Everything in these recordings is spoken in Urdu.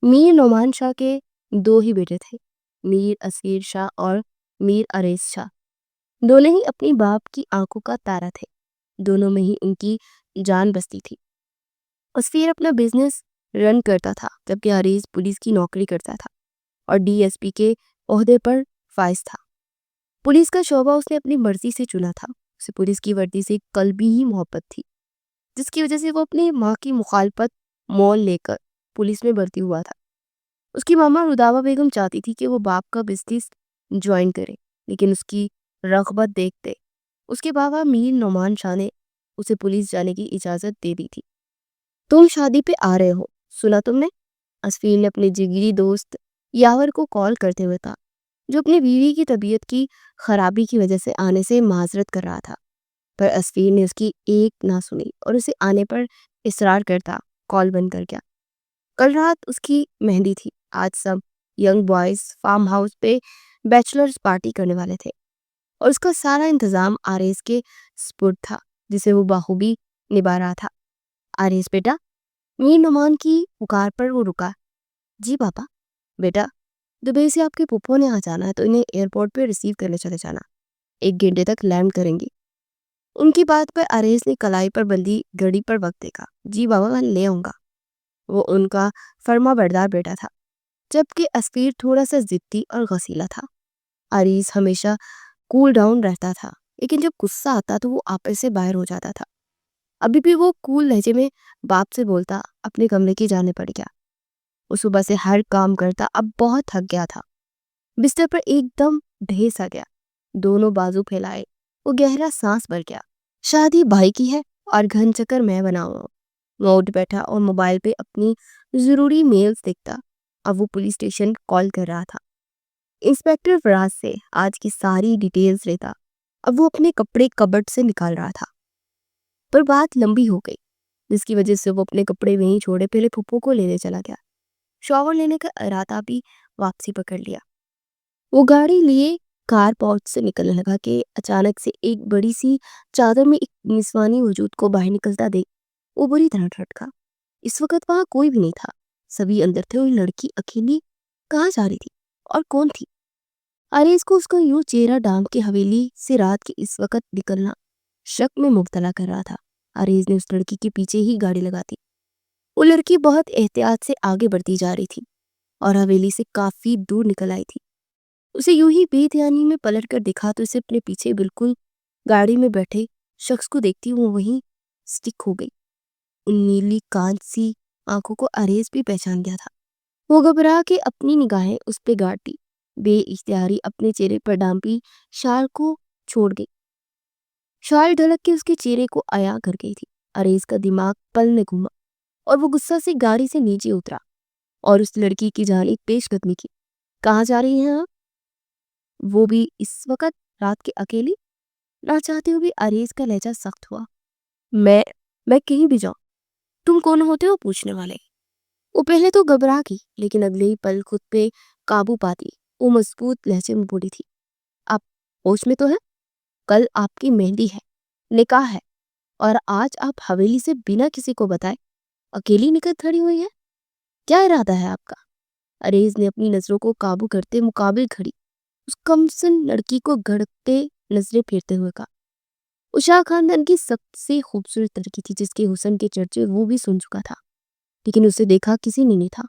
میر نعمان شاہ کے دو ہی بیٹے تھے، میر اسیر شاہ اور میر اریس شاہ۔ دونوں ہی اپنی باپ کی آنکھوں کا تارا تھے، دونوں میں ہی ان کی جان بستی تھی۔ اسیر اپنا بزنس رن کرتا تھا جبکہ اریس پولیس کی نوکری کرتا تھا اور ڈی ایس پی کے عہدے پر فائز تھا۔ پولیس کا شعبہ اس نے اپنی مرضی سے چنا تھا، اسے پولیس کی وردی سے قلبی ہی محبت تھی، جس کی وجہ سے وہ اپنی ماں کی مخالفت مول لے کر پولیس میں بھرتی ہوا تھا۔ اس کی ماما رودابہ بیگم چاہتی تھی کہ وہ باپ کا بزنس جوائن کرے، لیکن اس کی رغبت دیکھتے اس کے بابا میر نعمان شاہ نے اسے پولیس جانے کی اجازت دے دی تھی۔ تم شادی پہ آ رہے ہو، سنا تم نے؟ اسفیر نے اپنے جگری دوست یاور کو کال کرتے ہوئے کہا، جو اپنی بیوی کی طبیعت کی خرابی کی وجہ سے آنے سے معذرت کر رہا تھا، پر اسفیر نے اس کی ایک نہ سنی اور اسے آنے پر اصرار کرتا کال بند کر گیا۔ کل رات اس کی مہندی تھی، آج سب ینگ بوائز فارم ہاؤس پہ بیچلرز پارٹی کرنے والے تھے اور اس کا سارا انتظام آریس کے سپرد تھا، جسے وہ بخوبی نبھا رہا تھا۔ آریس بیٹا، میر نعمان کی پکار پر وہ رکا۔ جی پاپا۔ بیٹا، دبئی سے آپ کے پھپھو نے آ جانا ہے تو انہیں ایئرپورٹ پہ ریسیو کرنے چلے جانا، 1 گھنٹے تک لینڈ کریں گی۔ ان کی بات پر آریس نے کلائی پر بندی گھڑی پر وقت دیکھا۔ جی بابا، میں لے آؤں گا۔ وہ ان کا فرما بردار بیٹا تھا، جبکہ اسفیر تھوڑا سا ضدی اور غصیلا تھا۔ آریس ہمیشہ کول ڈاؤن رہتا تھا، لیکن جب غصہ آتا تو وہ آپے سے باہر ہو جاتا تھا۔ ابھی بھی وہ کول لہجے میں باپ سے بولتا، اپنے کمرے کی جانب بڑھ گیا۔ وہ صبح سے ہر کام کرتا، اب بہت تھک گیا تھا، بستر پر ایک دم ڈھے سا گیا، دونوں بازو پھیلائے، وہ گہرا سانس بھر گیا۔ شادی بھائی کی ہے اور گھن چکر میں بناؤں۔ وہ اٹھ بیٹھا اور موبائل پہ اپنی ضروری میلز دیکھتا۔ اب وہ پولیس اسٹیشن کال کر رہا تھا، انسپیکٹر فراز سے آج کی ساری ڈیٹیلز لیتا۔ اب وہ اپنے کپڑے کبٹ سے نکال رہا تھا، پر بات لمبی ہو گئی، جس کی وجہ سے وہ اپنے کپڑے وہیں چھوڑے پہلے پھپھو کو لینے چلا گیا۔ شاور لینے کا ارادہ بھی واپسی پکڑ لیا۔ وہ گاڑی لیے کار پورٹ سے نکلنے لگا کہ اچانک سے ایک بڑی سی چادر میں ایک نسوانی وجود کو باہر نکلتا دیکھ وہ بری طرح ٹھٹکا۔ اس وقت وہاں کوئی بھی نہیں تھا، سبھی اندر تھے اور لڑکی اکیلی کہاں جا رہی تھی اور کون تھی؟ آریس کو اس کا یوں چہرہ ڈانگ کے حویلی سے رات کے اس وقت نکلنا شک میں مبتلا کر رہا تھا۔ آریس نے اس لڑکی کے پیچھے ہی گاڑی لگا دی۔ وہ لڑکی بہت احتیاط سے آگے بڑھتی جا رہی تھی اور حویلی سے کافی دور نکل آئی تھی۔ اسے یوں ہی بے دھیانی میں پلٹ کر دیکھا تو اسے اپنے پیچھے بالکل گاڑی میں بیٹھے شخص کو دیکھتی وہ وہیں سٹک ہو گئی۔ ان نیلی کانچ سی آنکھوں کو آریس بھی پہچان گیا تھا۔ وہ گھبرا کے اپنی نگاہیں اس پہ گاڑتی، بے اختیاری اپنے چہرے پر ڈانپی شال کو چھوڑ گئی۔ شال ڈھلک کے اس کے چہرے کو عیاں کر گئی تھی۔ آریس کا دماغ پل میں گھوما اور وہ غصہ سے گاڑی سے نیچے اترا اور اس لڑکی کی جانب پیش قدمی کی۔ کہاں جا رہی ہیں آپ؟ وہ بھی اس وقت رات کے اکیلی؟ نہ چاہتے ہوئے آریس کا لہجہ سخت ہوا۔ میں کہیں بھی جاؤں۔ تم کون ہوتے ہو پوچھنے والے؟ وہ پہلے تو گھبرا گئی، لیکن اگلے ہی پل خود پہ قابو پاتی وہ مضبوط لہجے میں بولی تھی، آپ ہوش میں تو ہیں؟ کل آپ کی مہندی ہے، نکاح ہے، اور آج آپ حویلی سے بنا کسی کو بتائے اکیلی نکل کھڑی ہوئی ہیں۔ کیا ارادہ ہے آپ کا؟ آریس نے اپنی نظروں کو قابو کرتے مقابل کھڑی اس کمسن لڑکی کو گھڑکتے نظریں پھیرتے ہوئے کہا۔ وہ شاہ خاندان کی سب سے خوبصورت لڑکی تھی، جس کے حسن کے چرچے وہ بھی سن چکا تھا، لیکن اسے دیکھا کسی نے نہیں تھا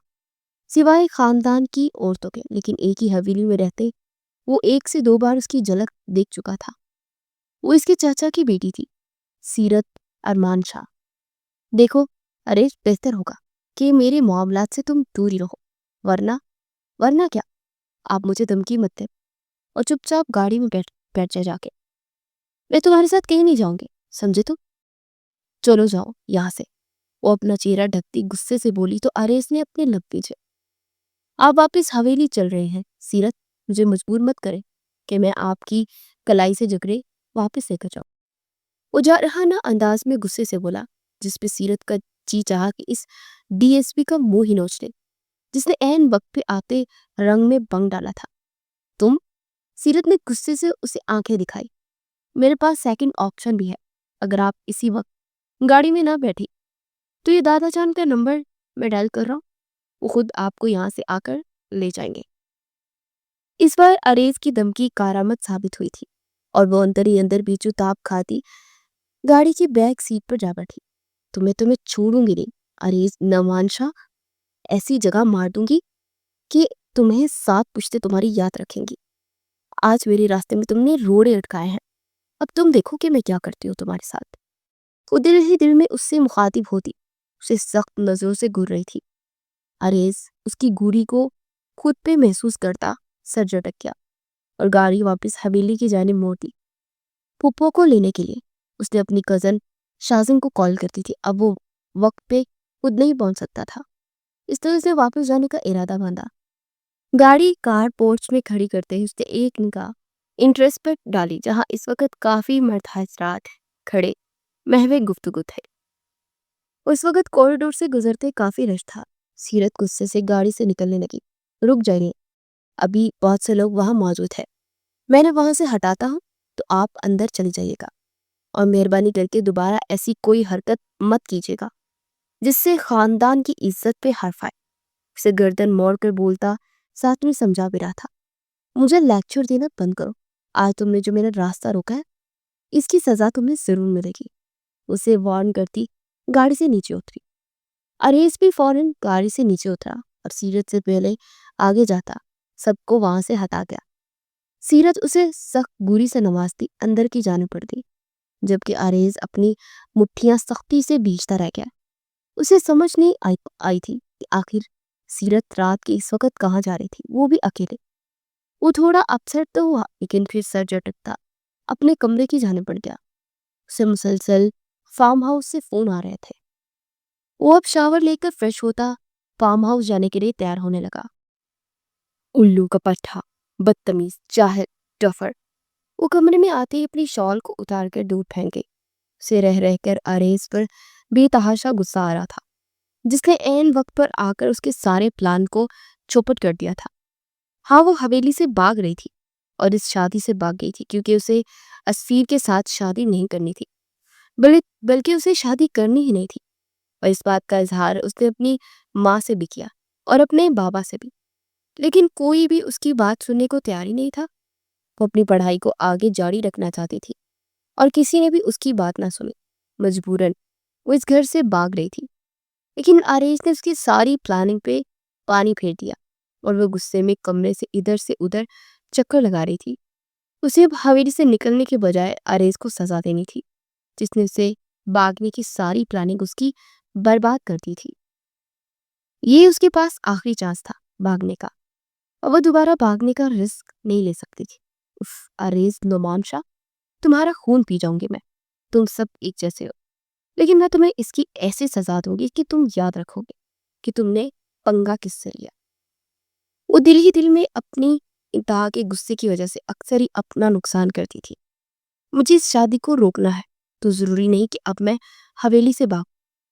سوائے خاندان کی عورتوں کے۔ لیکن ایک ہی حویلی میں رہتے وہ 1 سے 2 بار اس کی جھلک دیکھ چکا تھا۔ وہ اس کے چاچا کی بیٹی تھی، سیرت ارمان شاہ۔ دیکھو آریس، بہتر ہوگا کہ میرے معاملات سے تم دور ہی رہو، ورنہ کیا؟ آپ مجھے دھمکی مت دے اور چپ چاپ گاڑی میں بیٹھ جا کے۔ میں تمہارے ساتھ کہیں نہیں جاؤں گی، سمجھے تم؟ چلو جاؤ یہاں سے۔ وہ اپنا چہرہ ڈھکتی غصے سے بولی تو آریس نے اپنے لب پیچھے۔ آپ واپس حویلی چل رہے ہیں سیرت، مجھے مجبور مت کریں کہ میں آپ کی کلائی سے جکڑے واپس لے کر جاؤں۔ وہ جارحانہ انداز میں غصے سے بولا، جس پہ سیرت کا جی چاہا کہ اس ڈی ایس پی کا منہ ہی نوچ دے، جس نے عین وقت پہ آتے رنگ میں بنگ ڈالا تھا۔ تم؟ سیرت نے غصے سے اسے آنکھیں دکھائی۔ میرے پاس سیکنڈ آپشن بھی ہے، اگر آپ اسی وقت گاڑی میں نہ بیٹھی تو یہ دادا جان کا نمبر میں ڈائل کر رہا ہوں۔ وہ خود آپ کو یہاں سے آ کر لے جائیں گے۔ اس بار اریز کی دھمکی کارآمد ثابت ہوئی تھی اور وہ اندر ہی اندر بیچو تاب کھاتی گاڑی کی بیک سیٹ پر جا بیٹھی۔ تمہیں چھوڑوں گی نہیں اریز نوانشا، ایسی جگہ مار دوں گی کہ تمہیں 7 پشتے تمہاری یاد رکھیں گی۔ آج میرے راستے میں تم نے روڑے اٹکائے ہیں، اب تم دیکھو کہ میں کیا کرتی ہوں تمہارے ساتھ۔ وہ دل ہی دل میں اس سے مخاطب ہوتی، اسے سخت نظروں سے گھور رہی تھی۔ اریز اس کی گوری کو خود پہ محسوس کرتا سر جھٹک گیا اور گاڑی واپس حویلی کی جانب موڑ دی۔ پھپھو کو لینے کے لیے اس نے اپنی کزن شازن کو کال کرتی تھی، اب وہ وقت پہ خود نہیں پہنچ سکتا تھا، اس طرح سے واپس جانے کا ارادہ باندھا۔ گاڑی کار پورچ میں کھڑی کرتے ہی اس نے ایک نگاہ انٹرسٹ پر ڈالی جہاں اس وقت کافی مرد حضرات کھڑے محو گفتگو تھے۔ اس وقت کوریڈور سے گزرتے کافی رش تھا۔ سیرت غصے سے گاڑی سے نکلنے لگی۔ رک جائیے، ابھی بہت سے لوگ وہاں موجود ہیں، میں نے وہاں سے ہٹاتا ہوں تو آپ اندر چلی جائیے گا، اور مہربانی کر کے دوبارہ ایسی کوئی حرکت مت کیجیے گا جس سے خاندان کی عزت پہ حرف آئے۔ اسے گردن موڑ کر بولتا ساتھ میں سمجھا بھی رہا تھا، مجھے لیکچر دینا بند کرو، آج تم نے جو میرا راستہ روکا ہے اس کی سزا تمہیں ضرور ملے گی۔ اسے وارن کرتی گاڑی سے نیچے اتری۔ اریز بھی فوراً گاڑی سے نیچے اترا اور سیرت سے پہلے آگے جاتا سب کو وہاں سے ہٹا گیا۔ سیرت اسے سخت گوری سے نوازتی اندر کی جانب بڑھتی، جبکہ اریز اپنی مٹھیاں سختی سے بھیجتا رہ گیا۔ اسے سمجھ نہیں آئی تھی کہ آخر سیرت رات کے اس وقت کہاں جا رہی تھی، وہ بھی اکیلے۔ وہ تھوڑا اپسیٹ تو ہوا لیکن پھر سر جھٹکتا اپنے کمرے کی جانب بڑھ گیا۔ اسے مسلسل فارم ہاؤس سے فون آ رہے تھے۔ وہ اب شاور لے کر فریش ہوتا فارم ہاؤس جانے کے لیے تیار ہونے لگا۔ الو کا پٹھا، بدتمیز، جاہل، ڈفر۔ وہ کمرے میں آتے ہی اپنی شال کو اتار کر دور پھینک گئی۔ اسے رہ کر اریز پر بے تحاشا غصہ آ رہا تھا، جس نے عین وقت پر آ کر اس کے سارے پلان کو چوپٹ کر دیا تھا۔ ہاں، وہ حویلی سے بھاگ رہی تھی اور اس شادی سے بھاگ گئی تھی کیونکہ اسے اسفیر کے ساتھ شادی نہیں کرنی تھی، بلکہ اسے شادی کرنی ہی نہیں تھی، اور اس بات کا اظہار اس نے اپنی ماں سے بھی کیا اور اپنے بابا سے بھی، لیکن کوئی بھی اس کی بات سننے کو تیار ہی نہیں تھا۔ وہ اپنی پڑھائی کو آگے جاری رکھنا چاہتی تھی اور کسی نے بھی اس کی بات نہ سنی۔ مجبوراً وہ اس گھر سے بھاگ رہی تھی، لیکن اریز نے اس کی ساری پلاننگ پہ پانی پھیر دیا اور وہ غصے میں کمرے سے ادھر چکر لگا رہی تھی۔ اسے اب حویلی سے نکلنے کے بجائے اریز کو سزا دینی تھی، جس نے اسے بھاگنے کی ساری پلاننگ اس کی برباد کر دی تھی۔ یہ اس کے پاس آخری چانس تھا بھاگنے کا، اور وہ دوبارہ بھاگنے کا رسک نہیں لے سکتی تھی۔ اریز نعمانشاہ، تمہارا خون پی جاؤں گی میں، تم سب ایک جیسے ہو، لیکن میں تمہیں اس کی ایسی سزا دوں گی کہ تم یاد رکھو گے کہ تم نے پنگا کس سے لیا۔ وہ دل ہی دل میں اپنی انتہا کے غصے کی وجہ سے اکثر ہی اپنا نقصان کرتی تھی۔ مجھے اس شادی کو روکنا ہے تو ضروری نہیں کہ اب میں حویلی سے بھاگوں،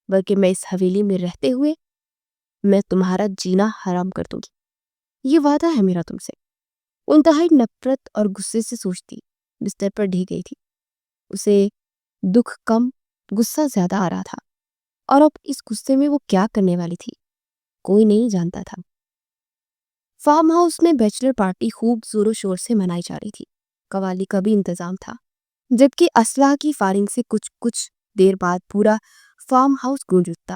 بلکہ میں اس حویلی میں رہتے ہوئے میں تمہارا جینا حرام کر دوں گی، یہ وعدہ ہے میرا تم سے۔ وہ انتہائی نفرت اور غصے سے سوچتی بستر پر ڈھہ گئی تھی۔ اسے دکھ کم، غصہ زیادہ آ رہا تھا، اور اب اس غصے میں وہ کیا کرنے والی تھی کوئی نہیں جانتا تھا۔ فارم ہاؤس میں بیچلر پارٹی خوب زور و شور سے منائی جا رہی تھی۔ قوالی کا بھی انتظام تھا، جبکہ اسلحہ کی فائرنگ سے کچھ دیر بعد پورا فارم ہاؤس گونج اٹھتا۔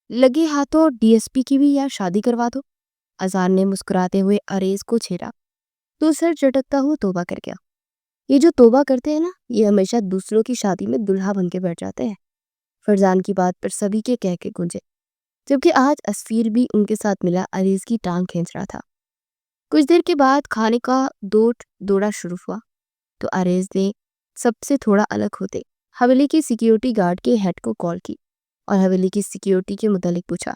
لگے ہاتھوں ڈی ایس پی کی بھی یار شادی کروا دو، اذان نے مسکراتے ہوئے اریز کو چھیڑا تو سر جھٹکتا ہوا توبہ کر گیا۔ یہ جو توبہ کرتے ہیں نا، یہ ہمیشہ دوسروں کی شادی میں دلہا بن کے بیٹھ جاتے ہیں۔ فرزان کی بات پر سبھی کے کہہ کے گونجے، جبکہ آج اسفیر بھی ان کے ساتھ ملا اریز کی ٹانگ کھینچ رہا تھا۔ کچھ دیر کے بعد کھانے کا دوڑا شروع ہوا تو اریز نے سب سے تھوڑا الگ ہوتے حویلی کی سیکیورٹی گارڈ کے ہیڈ کو کال کی اور حویلی کی سیکیورٹی کے متعلق پوچھا۔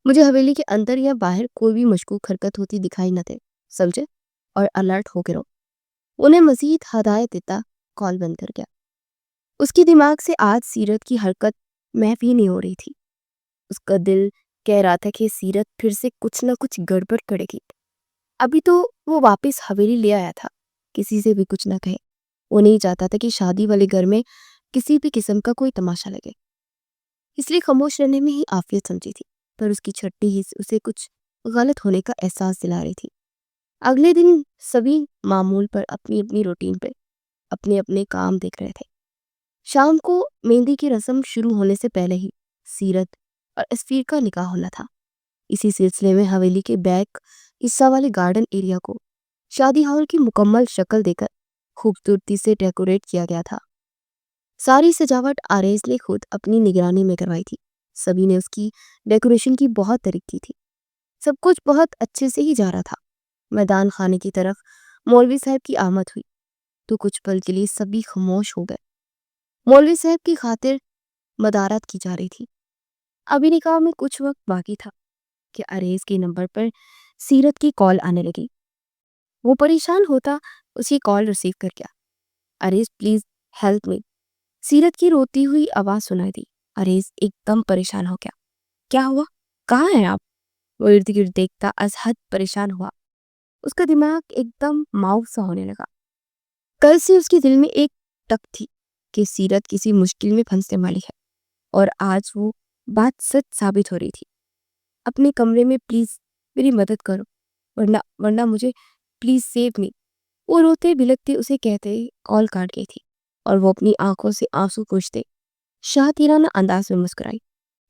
مجھے حویلی کے اندر یا باہر کوئی بھی مشکوک حرکت ہوتی دکھائی نہ دے، سمجھے، اور الرٹ ہو کے رہو۔ انہیں مزید ہدایت دیتا کال بند کر گیا۔ اس کی دماغ سے آج سیرت کی حرکت محو ہی نہیں ہو رہی تھی۔ اس کا دل کہہ رہا تھا کہ سیرت پھر سے کچھ نہ کچھ گڑبڑ کرے گی۔ ابھی تو وہ واپس حویلی لے آیا تھا، کسی سے بھی کچھ نہ کہے۔ وہ نہیں چاہتا تھا کہ شادی والے گھر میں کسی بھی قسم کا کوئی تماشا لگے، اس لیے خاموش رہنے میں ہی عافیت سمجھی تھی۔ پر اس کی چھٹی حص اسے کچھ غلط ہونے کا احساس دلا رہی تھی۔ اگلے دن سبھی معمول پر اپنی اپنی روٹین پہ اپنے اپنے کام دیکھ رہے تھے۔ شام کو مہندی کی رسم شروع ہونے سے پہلے ہی سیرت اور اسفیر کا نکاح ہونا تھا۔ اسی سلسلے میں حویلی کے بیک حصہ والے گارڈن ایریا کو شادی ہال کی مکمل شکل دے کر خوبصورتی سے ڈیکوریٹ کیا گیا تھا۔ ساری سجاوٹ آریز نے خود اپنی نگرانی میں کروائی تھی۔ سبھی نے اس کی ڈیکوریشن کی بہت تعریف کی تھی۔ سب کچھ بہت اچھے سے ہی جا رہا تھا۔ میدان خانے کی طرف مولوی صاحب کی آمد ہوئی تو کچھ پل کے لیے سبھی خاموش ہو گئے۔ مولوی صاحب کی خاطر مدارات کی جا رہی تھی۔ ابھی نکاح میں کچھ وقت باقی تھا کہ اریز کے نمبر پر سیرت کی کال آنے لگی۔ وہ پریشان ہوتا اس کی کال ریسیو کر گیا۔ اریز پلیز ہیلپ می، سیرت کی روتی ہوئی آواز سنائی دی۔ اریز ایک دم پریشان ہو گیا۔ کیا ہوا؟ کہاں ہیں آپ؟ وہ ارد گرد دیکھتا از حد پریشان ہوا۔ اس کا دماغ ایک دم معاف سا ہونے لگا۔ کل سے اس کے دل میں ایک ٹک تھی کہ سیرت کسی مشکل میں پھنسنے والی ہے، اور آج وہ بات سچ ثابت ہو رہی تھی۔ اپنے کمرے میں پلیز میری مدد کرو، ورنہ مجھے پلیز سیو می، وہ روتے بلکتے اسے کہتے کال کاٹ گئی تھی، اور وہ اپنی آنکھوں سے آنسو پوچھتے شاطرانہ انداز میں مسکرائی۔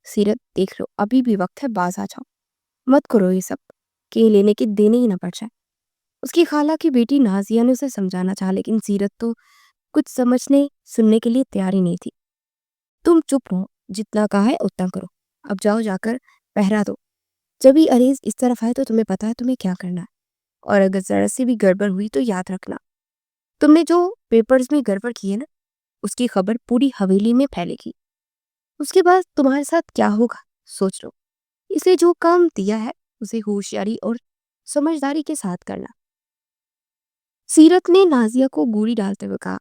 سیرت دیکھ لو، ابھی بھی وقت ہے، باز آ جاؤ، مت کرو یہ سب کہ لینے کے دینے ہی نہ پڑ جائے۔ اس کی خالہ کی بیٹی نازیہ نے اسے سمجھانا چاہا، لیکن سیرت تو کچھ سمجھنے سننے کے لیے تیار ہی نہیں تھی۔ تم چپ رہو، جتنا کہا ہے اتنا کرو، اب جاؤ جا کر پہرا دو۔ جب ہی اریز اس طرف آئے تو تمہیں پتا ہے تمہیں کیا کرنا ہے، اور اگر ذرا سی بھی گڑبڑ ہوئی تو یاد رکھنا، تم نے جو پیپرز میں گڑبڑ کی ہے نا، اس کی خبر پوری حویلی میں پھیلے گی۔ اس کے بعد تمہارے ساتھ کیا ہوگا سوچ لو۔ اسے جو کام دیا ہے اسے ہوشیاری اور سمجھداری کے ساتھ کرنا۔ سیرت نے نازیہ کو گولی ڈالتے ہوئے کہا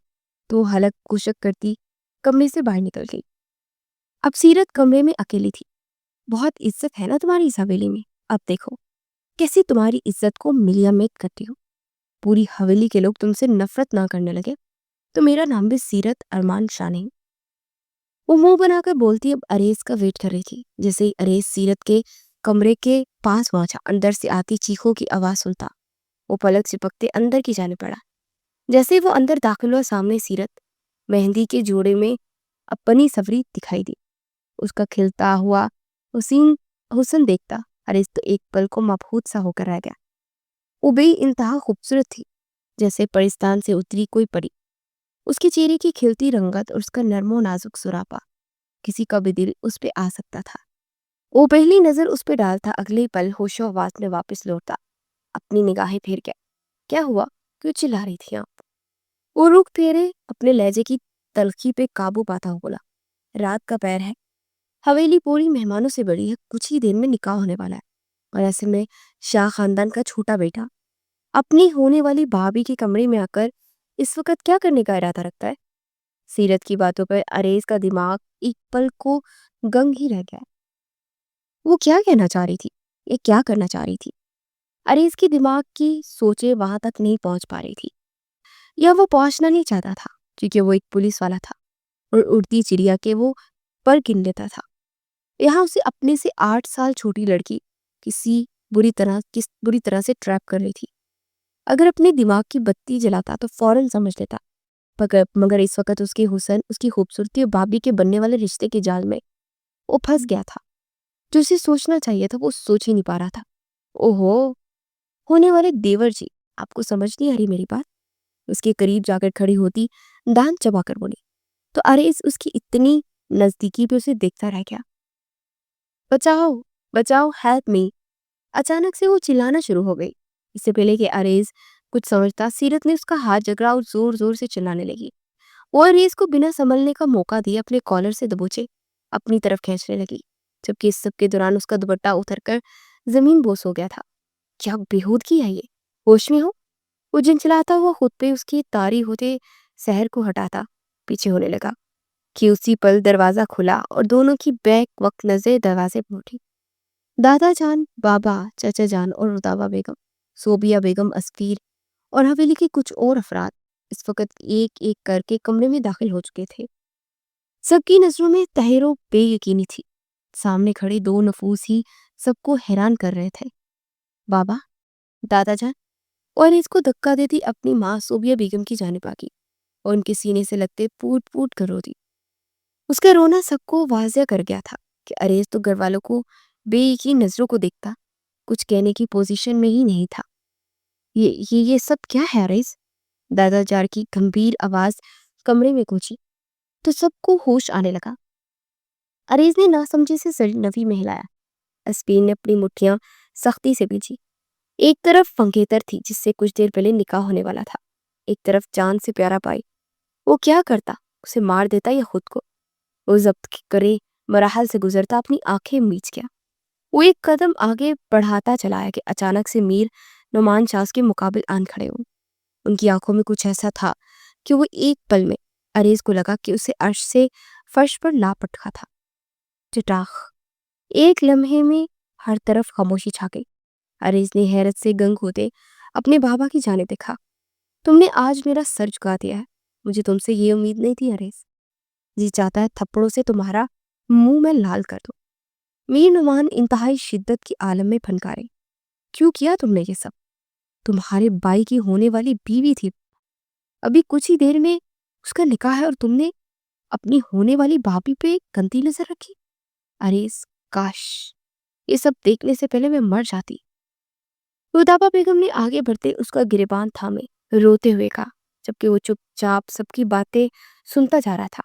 تو حلق کوشک کرتی کمرے سے باہر نکل گئی۔ اب سیرت کمرے میں اکیلی تھی۔ بہت عزت ہے نا تمہاری اس حویلی میں، اب دیکھو کیسی تمہاری عزت کو ملیا میٹ کرتی ہو۔ پوری حویلی کے لوگ تم سے نفرت نہ کرنے لگے تو میرا نام بھی سیرت ارمان شاہ نہیں۔ وہ منہ بنا کر بولتی اب اریز کا ویٹ کر رہی تھی۔ جیسے ہی اریز سیرت کے کمرے کے پاس پہنچا، اندر سے آتی چیخوں کی آواز سنتا وہ پلک چپکتے اندر کی جانے پڑا۔ جیسے وہ اندر داخل ہوا، سامنے سیرت مہندی کے جوڑے میں اپنی سوری دکھائی دی۔ اس کا کھلتا ہوا حسن دیکھتا اریز تو ایک پل کو مبہوت سا ہو کر رہ گیا۔ وہ بے انتہا خوبصورت تھی، جیسے پرستان سے اتری کوئی پری۔ اس کے چہرے کی کھلتی رنگت اور اس کا نرم و نازک سراپا، کسی کا بھی دل اس پہ آ سکتا تھا۔ وہ پہلی نظر اس پہ ڈالتا، اگلے پل ہوش و حواس میں واپس لوٹتا، اپنی نگاہیں پھیر کے کیا ہوا، کیوں چلا رہی تھی آپ؟ وہ رک پھیرے اپنے لہجے کی تلخی پہ قابو پاتا ہو بولا، رات کا پیر ہے، حویلی پوری مہمانوں سے بڑی ہے، کچھ ہی دیر میں نکاح ہونے والا ہے، اور ایسے میں شاہ خاندان کا چھوٹا بیٹا اپنی ہونے والی بھابھی کے کمرے میں آ کر اس وقت کیا کرنے کا ارادہ رکھتا ہے؟ سیرت کی باتوں پر اریز کا دماغ ایک پل کو گنگ ہی رہ گیا۔ وہ کیا کہنا چاہ رہی تھی، یہ کیا کرنا چاہ رہی تھی؟ اریز کی دماغ کی سوچیں وہاں تک نہیں پہنچ پا رہی تھی، یا وہ پہنچنا نہیں چاہتا تھا کیونکہ وہ ایک پولیس والا تھا اور اڑتی چڑیا کے وہ پر گن لیتا تھا۔ یہاں اسے اپنے سے 8 سال چھوٹی لڑکی کسی بری طرح سے ٹریپ کر رہی تھی۔ اگر اپنے دماغ کی بتی جلاتا تو فوراً سمجھ لیتا، مگر اس وقت اس کے حسن، اس کی خوبصورتی اور بھابھی کے بننے والے رشتے کے جال میں وہ پھنس گیا تھا۔ جو اسے سوچنا چاہیے تھا وہ سوچ ہی نہیں پا رہا تھا۔ اوہو، ہونے والے دیور جی، آپ کو سمجھ نہیں آ رہی میری بات؟ اس کے قریب جا کر کھڑی ہوتی دان چبا کر بولی تو اریز اس کی اتنی نزدیکی پہ اسے دیکھتا رہ گیا۔ بچاؤ بچاؤ، ہیلپ می! اچانک سے وہ چلانا شروع ہو گئی۔ اس سے پہلے کہ اریز کچھ سمجھتا، سیرت نے اس کا ہاتھ جکڑا اور زور زور سے چلانے لگی۔ وہ اریز کو بنا سنبھلنے کا موقع دیا اپنے کالر سے دبوچے اپنی طرف کھینچنے لگی، جبکہ اس سب کے دوران اس کا دوپٹہ اتر کر زمین بوس ہو گیا تھا۔ کیا بےہودگی ہے یہ، ہوش میں ہو؟ وہ جنچلاتا ہوا خود پہ اس کی طاری ہوتے سحر کو ہٹاتا پیچھے ہونے لگا کہ اسی پل دروازہ کھلا اور دونوں کی بیک وقت نظر دروازے پر اٹھی۔ دادا جان، بابا، چچا جان اور رتابہ بیگم، صوبیہ بیگم، اسفیر اور حویلی کے کچھ اور افراد اس وقت ایک ایک کر کے کمرے میں داخل ہو چکے تھے۔ سب کی نظروں میں تحیر و بے یقینی تھی۔ سامنے کھڑے 2 نفوس ہی سب کو حیران کر رہے تھے۔ بابا، دادا جان، اور اس کو دھکا دیتی اپنی ماں صوبیہ بیگم کی جانب آگئی اور ان کے سینے سے لگتے پوٹ پوٹ کر روتی۔ اس کا رونا سب کو واضح کر گیا تھا کہ عریض تو گھر والوں کو بے یقین نظروں کو دیکھتا، کچھ کہنے کی پوزیشن میں ہی نہیں تھا۔ یہ سب کیا ہے عریض؟ دادا جان کی گمبھیر آواز کمرے میں گونجی تو سب کو ہوش آنے لگا۔ عریض نے ناسمجھی سے سر نوی میں ہلایا۔ اسپین نے اپنی مٹھیاں سختی سے بھیجی۔ ایک طرف فنکیتر تھی جس سے کچھ دیر پہلے نکاح ہونے والا تھا، ایک طرف جان سے پیارا بھائی۔ وہ کیا کرتا؟ اسے مار دیتا یا خود کو؟ وہ ضبط کرے مراحل سے گزرتا، اپنی آنکھیں میچ گیا۔ وہ ایک قدم آگے بڑھاتا چلایا کہ اچانک سے میر نعمان شاہ کے مقابل آن کھڑے ہوں۔ ان کی آنکھوں میں کچھ ایسا تھا کہ وہ ایک پل میں عریض کو لگا کہ اسے عرش سے فرش پر لاپٹ رکھا تھا۔ چٹاخ! ایک لمحے میں ہر طرف خاموشی چھا گئی۔ عریض نے حیرت سے گنگ ہوتے اپنے بابا کی جانب دیکھا۔ تم نے آج میرا سر جھکا دیا ہے، مجھے تم سے یہ امید نہیں تھی عریض۔ جی چاہتا ہے تھپڑوں سے تمہارا منہ میں لال کر دو۔ میر نعمان انتہائی شدت کی عالم میں پھنکارے۔ کیوں کیا تم نے یہ سب؟ تمہارے بھائی کی ہونے والی بیوی تھی، ابھی کچھ ہی دیر میں اس کا نکاح ہے اور تم نے اپنی ہونے والی بھابھی پہ گندی نظر رکھی۔ عریض، کاش یہ سب دیکھنے سے پہلے میں مر جاتی۔ رودابا بیگم نے آگے بڑھتے اس کا گریبان تھامے روتے ہوئے کہا، جبکہ وہ چپ چاپ سب کی باتیں سنتا جا رہا تھا۔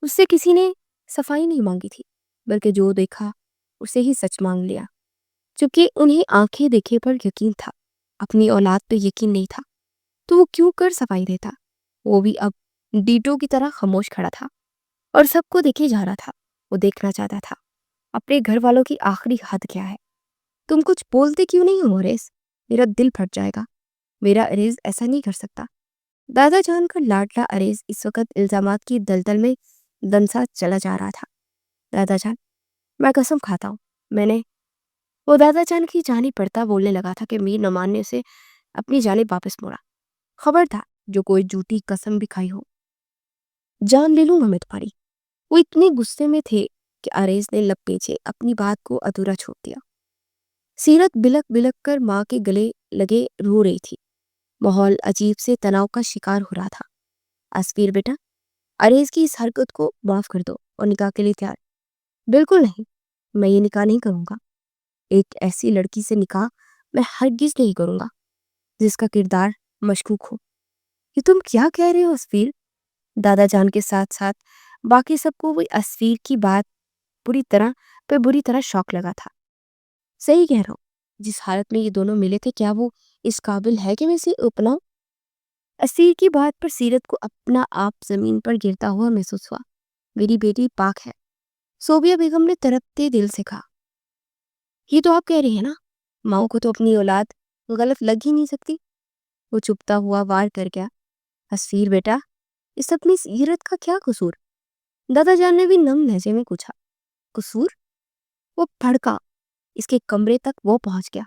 اس سے کسی نے صفائی نہیں مانگی تھی، بلکہ جو دیکھا اسے ہی سچ مانگ لیا۔ چونکہ انہیں آنکھیں دیکھے پر یقین تھا، اپنی اولاد پہ یقین نہیں تھا، تو وہ کیوں کر صفائی دیتا؟ وہ بھی اب ڈیٹو کی طرح خاموش کھڑا تھا اور سب کو دیکھے جا رہا تھا۔ وہ دیکھنا چاہتا تھا اپنے گھر والوں کی آخری حد کیا ہے۔ تم کچھ بولتے کیوں نہیں ہو عریض؟ میرا دل پھٹ جائے گا۔ میرا عریض ایسا نہیں کر سکتا۔ دادا جان کا لاڈلا عریض اس وقت الزامات کی دلدل میں دنسا چلا جا رہا تھا۔ دادا جان، میں قسم کھاتا ہوں میں نے… وہ دادا جان کی جانب پڑتا بولنے لگا تھا کہ میر نعمان نے اسے اپنی جانب واپس موڑا۔ خبردار جو کوئی جھوٹی قسم بھی کھائی ہو، جان لے لوں گا میں تمہاری۔ وہ اتنے غصے میں تھے کہ عریض نے لب پیچھے اپنی بات کو ادھورا چھوڑ دیا۔ سیرت بلک بلک کر ماں کے گلے لگے رو رہی تھی۔ ماحول عجیب سے تناؤ کا شکار ہو رہا تھا۔ اسفیر بیٹا، عریض کی اس حرکت کو معاف کر دو اور نکاح کے لیے تیار۔ بالکل نہیں، میں یہ نکاح نہیں کروں گا۔ ایک ایسی لڑکی سے نکاح میں ہرگز نہیں کروں گا جس کا کردار مشکوک ہو۔ یہ تم کیا کہہ رہے ہو اسفیر؟ دادا جان کے ساتھ ساتھ باقی سب کو وہ اسفیر کی بات بری طرح شوق لگا تھا۔ صحیح کہہ رہا ہوں، جس حالت میں یہ دونوں ملے تھے کیا وہ اس قابل ہے کہ میں اسے اپناؤں؟ اسیر کی بات پر سیرت کو اپنا آپ زمین پر گرتا ہوا محسوس ہوا۔ میری بیٹی پاک ہے، صوبیہ بیگم نے تڑپتے دل سے کہا۔ یہ تو آپ کہہ رہی ہیں نا، ماؤں کو تو اپنی اولاد غلط لگ ہی نہیں سکتی۔ وہ چپتا ہوا وار کر گیا۔ اسیر بیٹا، اس اپنی سیرت کا کیا قصور؟ دادا جان نے بھی نم لہجے میں پوچھا۔ قصور؟ وہ بھڑکا۔ اس کے کمرے تک وہ پہنچ گیا۔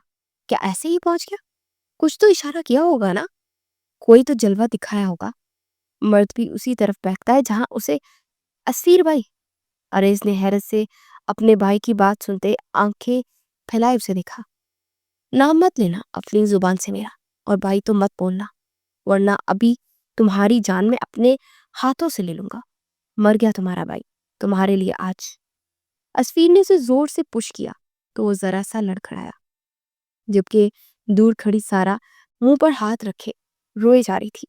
کیا ایسے ہی پہنچ گیا؟ کچھ تو اشارہ کیا ہوگا نا، کوئی تو جلوہ دکھایا ہوگا۔ مرد بھی اسی طرف بہکتا ہے جہاں اسے… اسفیر بھائی! عریض نے حیرت سے اپنے بھائی کی بات سنتے آنکھیں پھیلائے اسے دیکھا۔ نام مت لینا اپنی زبان سے میرا، اور بھائی تو مت بولنا، ورنہ ابھی تمہاری جان میں اپنے ہاتھوں سے لے لوں گا۔ مر گیا تمہارا بھائی تمہارے لیے آج۔ اسفیر نے اسے زور سے پش کیا تو وہ ذرا سا لڑکھڑایا، جبکہ دور کھڑی سارا منہ پر ہاتھ رکھے روئے جا رہی تھی۔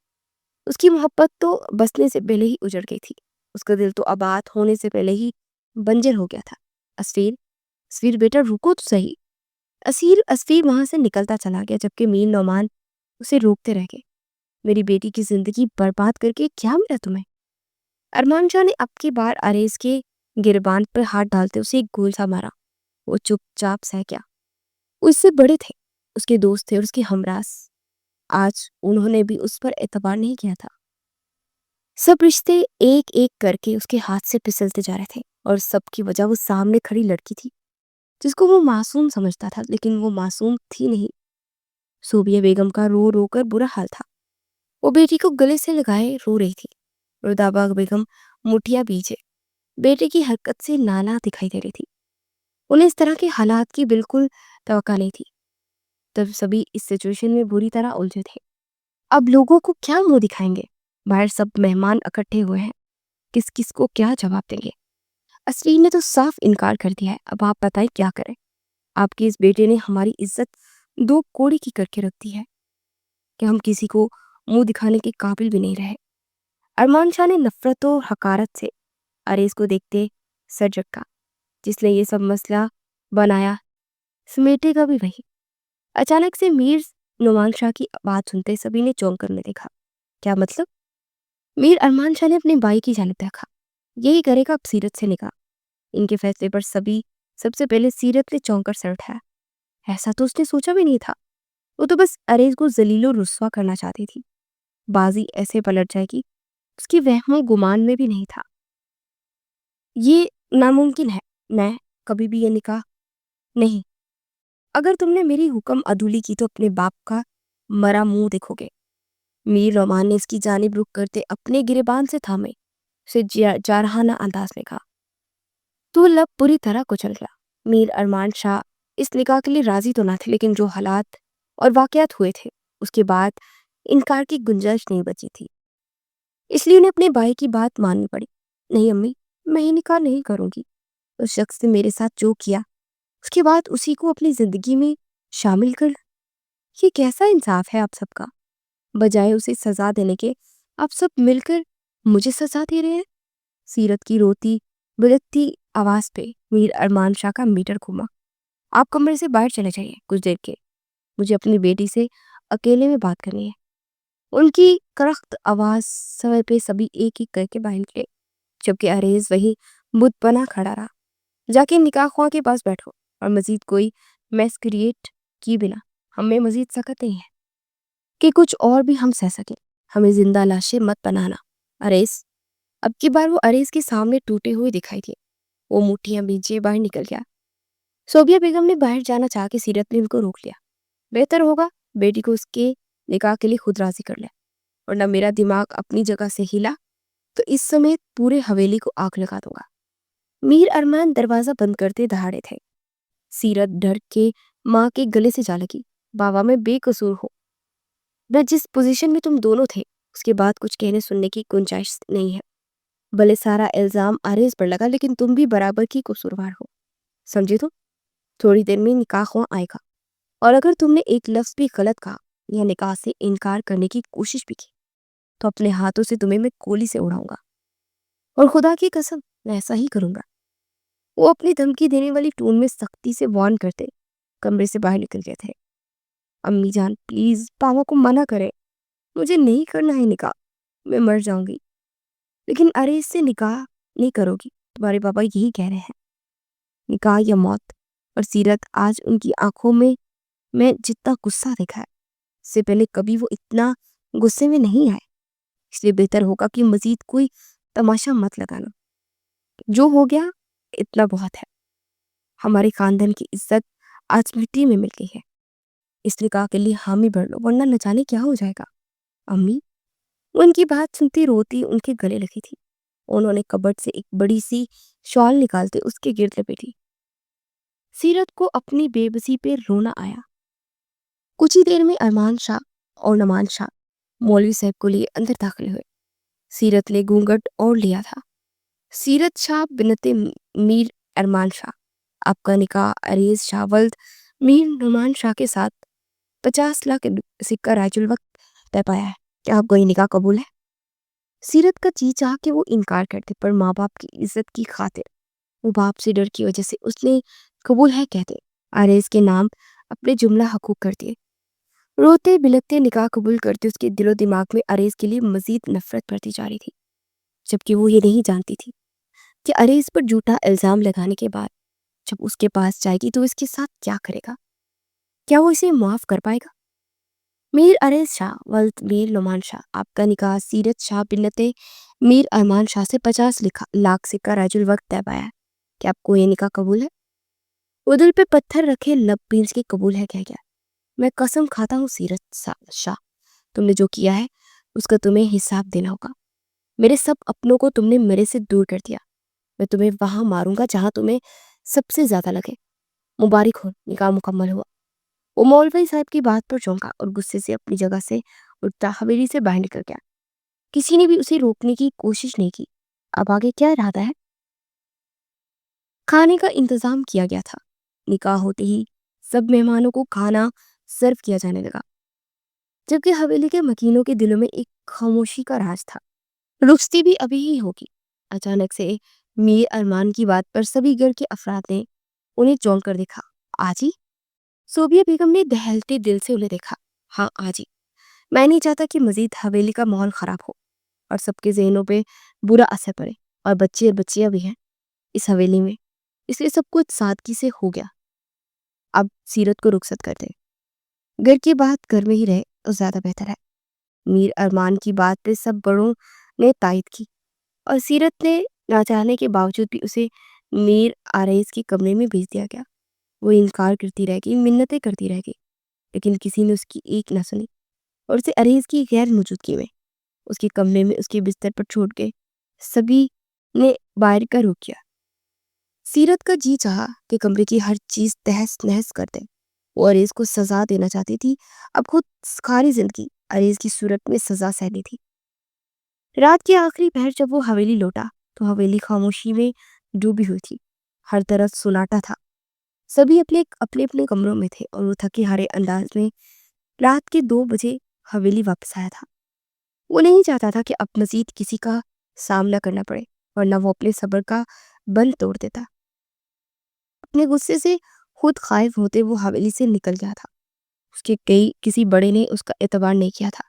اس کی محبت تو بسنے سے پہلے ہی اجڑ گئی تھی، اس کا دل تو آباد ہونے سے پہلے ہی بنجر ہو گیا تھا۔ اسفیر بیٹا رکو تو صحیح۔ اسفیر وہاں سے نکلتا چلا گیا، جبکہ میر نعمان اسے روکتے رہ گئے۔ میری بیٹی کی زندگی برباد کر کے کیا ملا تمہیں؟ ارمان شاہ نے اب کی بار عریض کے گربان پر ہاتھ ڈالتے اسے ایک گول سا مارا۔ وہ چپ چاپ سہ گیا۔ وہ اس سے بڑے تھے، اس کے دوست تھے اور اس کے ہمراز۔ آج انہوں نے بھی اس پر اعتبار نہیں کیا تھا۔ سب رشتے ایک ایک کر کے اس کے ہاتھ سے پھسلتے جا رہے تھے، اور سب کی وجہ وہ سامنے کھڑی لڑکی تھی جس کو وہ معصوم سمجھتا تھا، لیکن وہ معصوم تھی نہیں۔ صوبیہ بیگم کا رو رو کر برا حال تھا۔ وہ بیٹی کو گلے سے لگائے رو رہی تھی۔ رودابا بیگم مٹھیاں بیچے بیٹے کی حرکت سے نالا دکھائی دے رہی تھی۔ انہیں اس طرح کے حالات کی بالکل توقع نہیں تھی۔ تب سبھی اس سچویشن میں بری طرح الجھے تھے۔ اب لوگوں کو کیا منہ دکھائیں گے؟ باہر سب مہمان اکٹھے ہوئے ہیں، کس کس کو کیا جواب دیں گے؟ اسرین نے تو صاف انکار کر دیا ہے۔ اب آپ بتائیں کیا کریں؟ آپ کے اس بیٹے نے ہماری عزت دو کوڑی کی کر کے رکھ دی ہے کہ ہم کسی کو منہ دکھانے کے قابل بھی نہیں رہے۔ ارمان شاہ نے نفرت و حقارت سے اریز کو دیکھتے سر جھٹکا۔ جس نے یہ سب مسئلہ بنایا سمیٹے گا بھی وہی۔ اچانک سے میر نعمان شاہ کی بات سنتے سبھی نے چونک کر میں دیکھا۔ کیا مطلب؟ میر ارمان شاہ نے اپنے بھائی کی جانب دیکھا۔ یہی کرے گا اب سیرت سے نکاح۔ ان کے فیصلے پر سب سے پہلے سیرت نے چونک کر سر اٹھایا۔ ایسا تو اس نے سوچا بھی نہیں تھا۔ وہ تو بس اریز کو ذلیل و رسوا کرنا چاہتی تھی۔ بازی ایسے پلٹ جائے گی اس کی وہم و گمان میں بھی نہیں تھا۔ یہ ناممکن ہے، میں کبھی بھی یہ نکاح نہیں۔ اگر تم نے میری حکم عدولی کی تو اپنے باپ کا مرا منہ دیکھو گے۔ میر نعمان نے اس کی جانب رخ کرتے اپنے گریبان سے تھامے اسے جارحانہ انداز میں کہا۔ تو لب پوری طرح کچل گیا۔ میر ارمان شاہ اس نکاح کے لیے راضی تو نہ تھے، لیکن جو حالات اور واقعات ہوئے تھے اس کے بعد انکار کی گنجائش نہیں بچی تھی، اس لیے انہیں اپنے بھائی کی بات ماننی پڑی۔ نہیں امی، میں یہ نکاح نہیں کروں گی۔ اس شخص نے میرے ساتھ جو کیا اس کے بعد اسی کو اپنی زندگی میں شامل کر، یہ کیسا انصاف ہے آپ سب کا؟ بجائے اسے سزا دینے کے آپ سب مل کر مجھے سزا دے رہے ہیں۔ سیرت کی روتی بلکتی آواز پہ میر ارمان شاہ کا میٹر گھوما۔ آپ کمرے سے باہر چلے جائیے کچھ دیر کے، مجھے اپنی بیٹی سے اکیلے میں بات کرنی ہے۔ ان کی کرخت آواز سوے پہ سبھی ایک ایک کر کے باہر نکلے، جبکہ اریز وہی بت بنا کھڑا رہا۔ جا کے نکاح خواہ کے پاس بیٹھو اور مزید کوئی میس کریٹ کی بنا ہمیں مزید سخت نہیں ہے کہ کچھ اور بھی ہم سہ سکیں۔ ہمیں زندہ لاشیں مت بنانا۔ اریز، اب کی بار وہ اریز کے سامنے ٹوٹے ہوئے دکھائی دیے۔ وہ مٹھیاں بھیجے باہر نکل گیا۔ صوبیہ بیگم نے باہر جانا چاہ کے سیرت نے ان کو روک لیا۔ بہتر ہوگا بیٹی کو اس کے نکاح کے لیے خود راضی کر لے، ورنہ میرا دماغ اپنی جگہ سے ہلا تو اس سمیت پورے حویلی کو آگ لگا دوں گا۔ میر ارمان دروازہ بند کرتے دہاڑے تھے۔ سیرت ڈر کے ماں کے گلے سے جا لگی۔ بابا میں بے قصور ہوں، میں جس پوزیشن میں تم دونوں تھے اس کے بعد کچھ کہنے سننے کی گنجائش نہیں ہے۔ بھلے سارا الزام اریز پر لگا، لیکن تم بھی برابر کی قصوروار ہو، سمجھے؟ تو تھوڑی دیر میں نکاح خواہ آئے گا، اور اگر تم نے ایک لفظ بھی غلط کہا یا نکاح سے انکار کرنے کی کوشش بھی کی تو اپنے ہاتھوں سے تمہیں میں گولی سے اڑاؤں گا، اور خدا کی قسم میں ایسا ہی کروں گا۔ وہ اپنی دھمکی دینے والی ٹون میں سختی سے وارن کرتے کمرے سے باہر نکل گئے تھے۔ امی جان پلیز پاپا کو منع کرے، مجھے نہیں کرنا ہے نکاح، میں مر جاؤں گی۔ لیکن اریز سے نکاح نہیں کرو گی، تمہارے پاپا یہی کہہ رہے ہیں، نکاح یا موت۔ اور سیرت آج ان کی آنکھوں میں جتنا غصہ دیکھا ہے اس سے پہلے کبھی وہ اتنا غصے میں نہیں آئے، اس لیے بہتر ہوگا کہ مزید کوئی تماشا مت لگانا۔ جو ہو گیا اتنا بہت ہے۔ ہمارے خاندان کی عزت آج مٹی میں مل گئی ہے، اس نکاح کے لیے حامی بھر لو، ورنہ نہ جانے کیا ہو جائے گا۔ امی، وہ ان کی بات سنتی روتی ان کے گلے لگی تھی۔ انہوں نے کبٹ سے ایک بڑی سی شال نکالتے اس کے گرد لپیٹی۔ سیرت کو اپنی بے بسی پہ رونا آیا۔ کچھ ہی دیر میں ارمان شاہ اور نعمان شاہ مولوی صاحب کو لیے اندر داخل ہوئے۔ سیرت نے گھونگھٹ اوڑھ لیا تھا۔ سیرت شاہ بنت میر ارمان شاہ، آپ کا نکاح اریز شاہ ولد میر نعمان شاہ کے ساتھ 50 لاکھ سکہ راج الوقت طے پایا ہے۔ کیا آپ کو یہ نکاح قبول ہے؟ سیرت کا جی چاہ کہ وہ انکار کرتے، پر ماں باپ کی عزت کی خاطر وہ باپ سے ڈر کی وجہ سے اس نے قبول ہے کہتے اریز کے نام اپنے جملہ حقوق کر دیے۔ روتے بلکتے نکاح قبول کرتے اس کے دل و دماغ میں اریز کے لیے مزید نفرت بڑھتی جا رہی تھی، جبکہ وہ یہ نہیں جانتی تھی کہ اریز پر جھوٹا الزام لگانے کے بعد جب اس کے پاس جائے گی تو اس کے ساتھ کیا کرے گا، کیا وہ اسے معاف کر پائے گا۔ میر اریز شاہ ولد میر نعمان شاہ، آپ کا نکاح سیرت شاہ بنت میر ارمان شاہ سے 50 لاکھ سکہ راج الوقت طے پایا ہے۔ کیا آپ کو یہ نکاح قبول ہے؟ وہ دل پہ پتھر رکھے لب بھیج کے قبول ہے کہہ گیا۔ میں قسم کھاتا ہوں سیرت شاہ، تم نے جو کیا ہے اس کا تمہیں حساب دینا ہوگا۔ میرے سب اپنوں کو تم نے میرے سے دور کر دیا، میں تمہیں وہاں ماروں گا جہاں تمہیں سب سے زیادہ لگے۔ مبارک ہو، نکاح مکمل ہوا۔ وہ مولوی صاحب کی بات پر چونکا اور غصے سے اپنی جگہ سے اٹھتا حویلی سے باہر نکل گیا۔ کسی نے بھی اسے روکنے کی کوشش نہیں کی۔ اب آگے کیا ارادہ ہے؟ کھانے کا انتظام کیا گیا تھا۔ نکاح ہوتے ہی سب مہمانوں کو کھانا سرو کیا جانے لگا، جبکہ حویلی کے مکینوں کے دلوں میں ایک خاموشی کا راز تھا۔ رخصتی بھی ابھی ہی ہوگی۔ اچانک سے میر ارمان کی بات پر سبھی گھر کے افراد نے انہیں چونک کر دیکھا۔ آجی؟ صوبیہ بیگم نے دہلتے دل سے انہیں دیکھا۔ ہاں آجی، میں نہیں چاہتا کہ مزید حویلی کا ماحول خراب ہو اور سب کے ذہنوں پہ برا اثر پڑے، اور بچے اور بچیاں بھی ہیں اس حویلی میں، اس لیے سب کچھ سادگی سے ہو گیا۔ اب سیرت کو رخصت کر دے، گھر کی بات گھر میں ہی رہے تو زیادہ بہتر ہے۔ میر ارمان کی بات پہ سب بڑوں نے تائید کی، اور سیرت نے نہ چاہنے کے باوجود بھی اسے میر آرائز کے کمرے میں بھیج دیا گیا۔ وہ انکار کرتی رہ گئی، منتیں کرتی رہ گئی، لیکن کسی نے اس کی ایک نہ سنی، اور اسے عریض کی غیر موجودگی میں اس کے کمرے میں اس کے بستر پر چھوڑ کے سبھی نے باہر کا رخ کیا۔ سیرت کا جی چاہا کہ کمرے کی ہر چیز تہس نہس کر دے۔ وہ عریض کو سزا دینا چاہتی تھی، اب خود ساری زندگی عریض کی صورت میں سزا سہنی تھی۔ رات کے آخری پہر جب وہ حویلی لوٹا تو حویلی خاموشی میں ڈوبی ہوئی تھی۔ ہر طرف سناٹا تھا، سبھی اپنے اپنے کمروں میں تھے، اور وہ تھکے ہارے انداز میں رات کے 2 بجے حویلی واپس آیا تھا۔ وہ نہیں چاہتا تھا کہ اب مزید کسی کا سامنا کرنا پڑے، ورنہ وہ اپنے صبر کا بند توڑ دیتا۔ اپنے غصے سے خود خائف ہوتے وہ حویلی سے نکل گیا تھا۔ اس کے کسی بڑے نے اس کا اعتبار نہیں کیا تھا،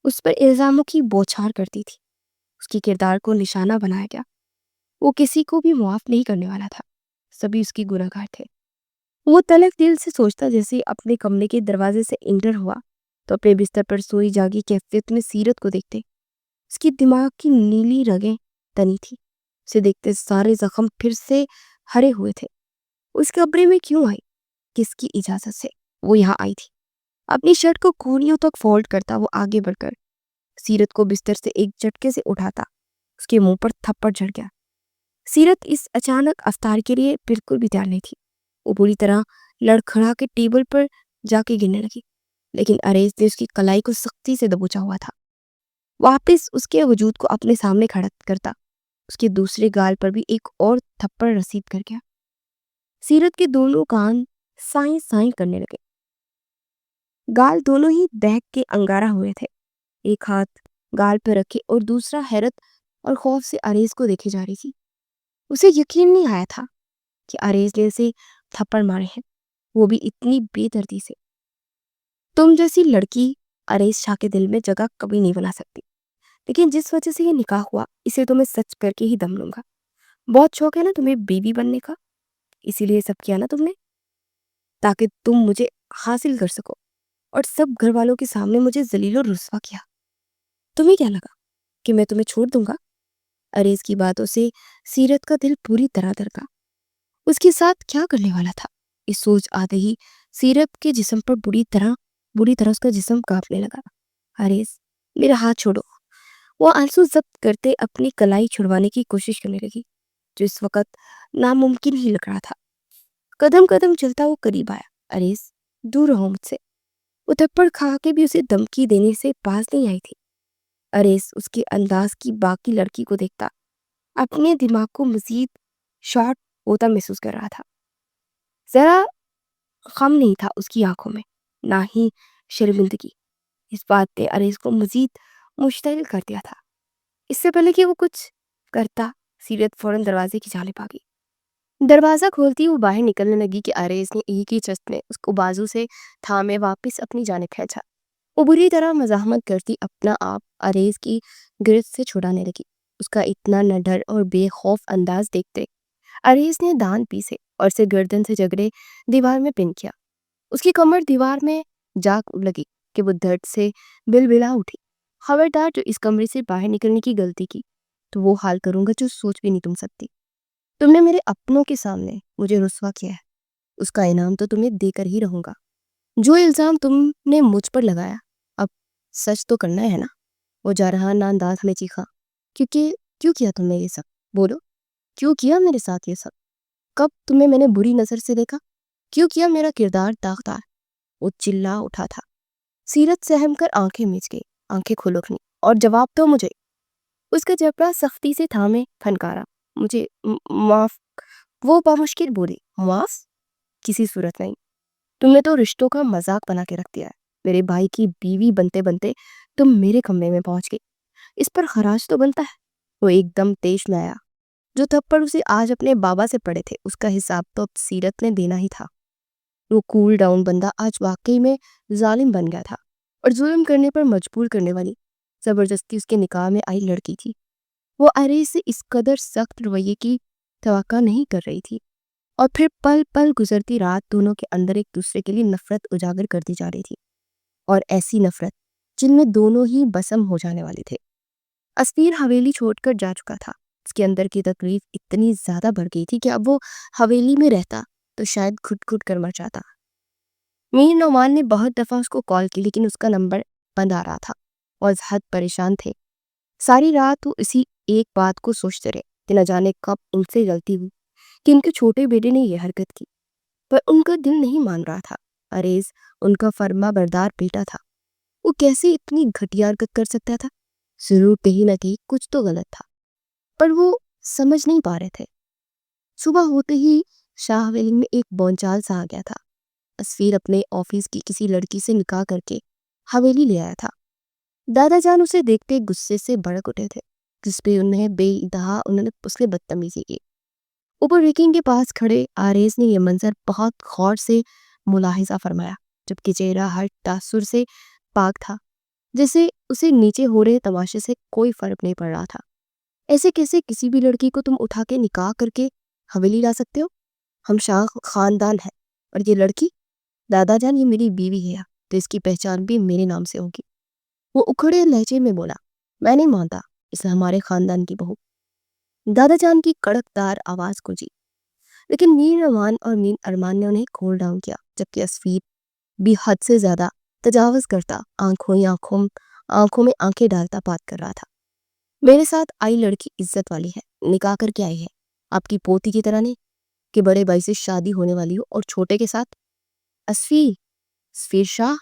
اس پر الزاموں کی بوچھار کرتی تھی، اس کی کردار کو نشانہ بنایا گیا۔ وہ کسی کو بھی معاف نہیں کرنے والا تھا، سبھی اس کی گنہگار تھے۔ وہ تلخ دل سے سوچتا جیسے اپنے کمرے کے دروازے سے انٹر ہوا تو اپنے بستر پر سوئی جاگی کیفیت میں سیرت کو دیکھتے۔ اس کی دماغ کی نیلی رگیں تنی تھی، اسے دیکھتے سارے زخم پھر سے ہرے ہوئے تھے۔ اس کمرے میں کیوں آئی؟ کس کی اجازت سے وہ یہاں آئی تھی؟ اپنی شرٹ کو کونیوں تک فولڈ کرتا وہ آگے بڑھ کر سیرت کو بستر سے ایک جھٹکے سے اٹھاتا، اس کے منہ پر تھپڑ جڑ گیا۔ سیرت اس اچانک افطار کے لیے بالکل بھی تیار نہیں تھی۔ وہ بری طرح لڑکھڑا کے ٹیبل پر جا کے گرنے لگی، لیکن عریض نے اس کی کلائی کو سختی سے دبوچا ہوا تھا۔ واپس اس کے وجود کو اپنے سامنے کھڑا کرتا اس کے دوسرے گال پر بھی ایک اور تھپڑ رسید کر گیا۔ سیرت کے دونوں کان سائیں سائیں کرنے لگے، گال دونوں ہی دہک کے انگارہ ہوئے تھے۔ ایک ہاتھ گال پہ رکھے اور دوسرا حیرت اور خوف سے عریض کو دیکھے جا رہی تھی۔ اسے یقین نہیں آیا تھا کہ عریض نے اسے تھپڑ مارے ہیں، وہ بھی اتنی بے دردی سے۔ تم جیسی لڑکی عریض شاہ کے دل میں جگہ کبھی نہیں بنا سکتی، لیکن جس وجہ سے یہ نکاح ہوا اسے تمہیں سچ کر کے ہی دم لوں گا۔ بہت شوق ہے نا تمہیں بیوی بننے کا، اسی لیے سب کیا نا تم نے، تاکہ تم مجھے حاصل کر سکو، اور سب گھر والوں کے سامنے مجھے ذلیل و رسوا کیا۔ تمہیں کیا لگا کہ میں تمہیں چھوڑ دوں گا؟ عریض کی باتوں سے سیرت کا دل پوری طرح دھڑکا۔ اس کے ساتھ کیا کرنے والا تھا؟ اس سوچ آتے ہی سیرت کے جسم پر بری طرح اس کا جسم کانپنے لگا۔ عریض، میرا ہاتھ چھوڑو۔ وہ آنسو ضبط کرتے اپنی کلائی چھڑوانے کی کوشش کرنے لگی، جو اس وقت ناممکن ہی لگ رہا تھا۔ قدم قدم چلتا وہ قریب آیا۔ عریض، دور رہو مجھ سے۔ وہ تھپڑ کھا کے بھی اسے دھمکی دینے سے باز نہیں آئی تھی۔ عریض اس کے انداز کی باقی لڑکی کو دیکھتا اپنے دماغ کو مزید شارٹ ہوتا محسوس کر رہا تھا۔ ذرا غم نہیں تھا اس کی آنکھوں میں، نہ ہی شرمندگی۔ اس بات نے عریض کو مزید مشتعل کر دیا تھا۔ اس سے پہلے کہ وہ کچھ کرتا سیرت فوراً دروازے کی جانب آ گئی۔ دروازہ کھولتی وہ باہر نکلنے لگی کہ عریض نے ایک ہی چست میں اس کو بازو سے تھامے واپس اپنی جانب کھینچا۔ وہ بری طرح مزاحمت کرتی اپنا آپ عریض کی گرفت سے چھڑانے لگی۔ اس کا اتنا نڈر اور بے خوف انداز دیکھتے عریض نے دان پیسے اور اسے گردن سے جگڑے دیوار میں پن کیا۔ اس کی کمر دیوار میں جا لگی کہ وہ درد سے بلبلا اٹھی۔ خبردار، جو اس کمرے سے باہر نکلنے کی غلطی کی تو وہ حال کروں گا جو سوچ بھی نہیں تم سکتی۔ تم نے میرے اپنوں کے سامنے مجھے رسوا کیا ہے، اس کا انعام تو تمہیں دے کر ہی رہوں گا۔ جو الزام تم نے مجھ پر لگایا، اب سچ تو کرنا ہے نا؟ وہ جارحانہ انداز میں چیخا۔ کیوں کیا تم نے یہ سب؟ بولو، کیوں کیا میرے ساتھ یہ سب؟ کب تمہیں میں نے بری نظر سے دیکھا؟ کیوں کیا میرا کردار داغدار؟ وہ چلا اٹھا تھا۔ سیرت سہم کر آنکھیں میچ گئی، آنکھیں کھلوکھنی، اور جواب تو مجھے۔ اس کا جبڑا سختی سے تھامے پھنکارا۔ مجھے معاف، وہ بامشکل بولی۔ معاف؟ کسی صورت نہیں۔ تم نے تو رشتوں کا مذاق بنا کے رکھ دیا ہے۔ میرے بھائی کی بیوی بنتے بنتے تم میرے کمرے میں پہنچ گئی، اس پر خراج تو بنتا ہے۔ وہ ایک دم تیش میں آیا۔ جو تھپڑ اسے آج اپنے بابا سے پڑے تھے اس کا حساب تو اب سیرت نے دینا ہی تھا۔ وہ کول ڈاؤن بندہ آج واقعی میں ظالم بن گیا تھا، اور ظلم کرنے پر مجبور کرنے والی زبردستی اس کے نکاح میں آئی لڑکی تھی۔ وہ عریض سے اس قدر سخت رویے کی توقع نہیں کر رہی تھی، اور پھر پل پل گزرتی رات دونوں کے اندر ایک دوسرے کے لیے نفرت اجاگر کرتی جا رہی تھی، اور ایسی نفرت جن میں دونوں ہی بسم ہو جانے والے تھے۔ اسفیر حویلی چھوڑ کر جا چکا تھا۔ اس کے اندر کی تکلیف اتنی زیادہ بڑھ گئی تھی کہ اب وہ حویلی میں رہتا تو شاید گھٹ گھٹ کر مر جاتا۔ میر نعمان نے بہت دفعہ اس کو کال کی، لیکن اس کا نمبر بند آ رہا تھا، اور اس حد پریشان تھے۔ ساری رات وہ اسی ایک بات کو سوچتے رہے کہ نہ جانے کب ان سے غلطی ہوئی کہ ان کے چھوٹے بیٹے نے یہ حرکت کی، پر ان کا دل نہیں مان رہا تھا۔ عریض ان کا فرما بردار بیٹا تھا، وہ کیسے اتنی گھٹیا حرکت کر سکتا تھا؟ ضرور کہیں نہ کہیں کچھ تو غلط تھا، پر وہ سمجھ نہیں پا رہے تھے۔ صبح ہوتے ہی شاہ حویلی میں ایک بونچال سا آ گیا تھا۔ اسفیر اپنے آفس کی کسی لڑکی سے نکاح کر کے حویلی لے آیا تھا۔ دادا جان اسے دیکھتے غصے سے بھڑک اٹھے تھے، جس پہ بے انتہا انہوں نے اس سے بدتمیزی کی۔ اوپر ریکنگ کے پاس کھڑے آریز نے یہ منظر بہت غور سے ملاحظہ فرمایا، جبکہ چہرہ ہر تاثر سے پاک تھا، جیسے اسے نیچے ہو رہے تماشے سے کوئی فرق نہیں پڑ رہا تھا۔ ایسے کیسے کسی بھی لڑکی کو تم اٹھا کے نکاح کر کے حویلی لا سکتے ہو؟ ہم شاہ خاندان ہیں، اور یہ لڑکی دادا جان یہ میری بیوی ہے، تو اس کی پہچان بھی میرے نام سے ہوگی۔ وہ اکھڑے لہجے میں بولا، میں نہیں مانتا اسے ہمارے خاندان کی بہو۔ دادا جان کی کڑک دار آواز گونجی، لیکن میر نعمان اور میر ارمان نے انہیں کول ڈاؤن کیا، جبکہ اسفیر بھی حد سے زیادہ تجاوز کرتا آنکھوں میں آنکھیں ڈالتا بات کر رہا تھا۔ میرے ساتھ آئی لڑکی عزت والی ہے، نکاح کر کے آئی ہے، آپ کی پوتی کی طرح نہیں کہ بڑے بھائی سے شادی ہونے والی ہو اور چھوٹے کے ساتھ۔ اسفیر شاہ،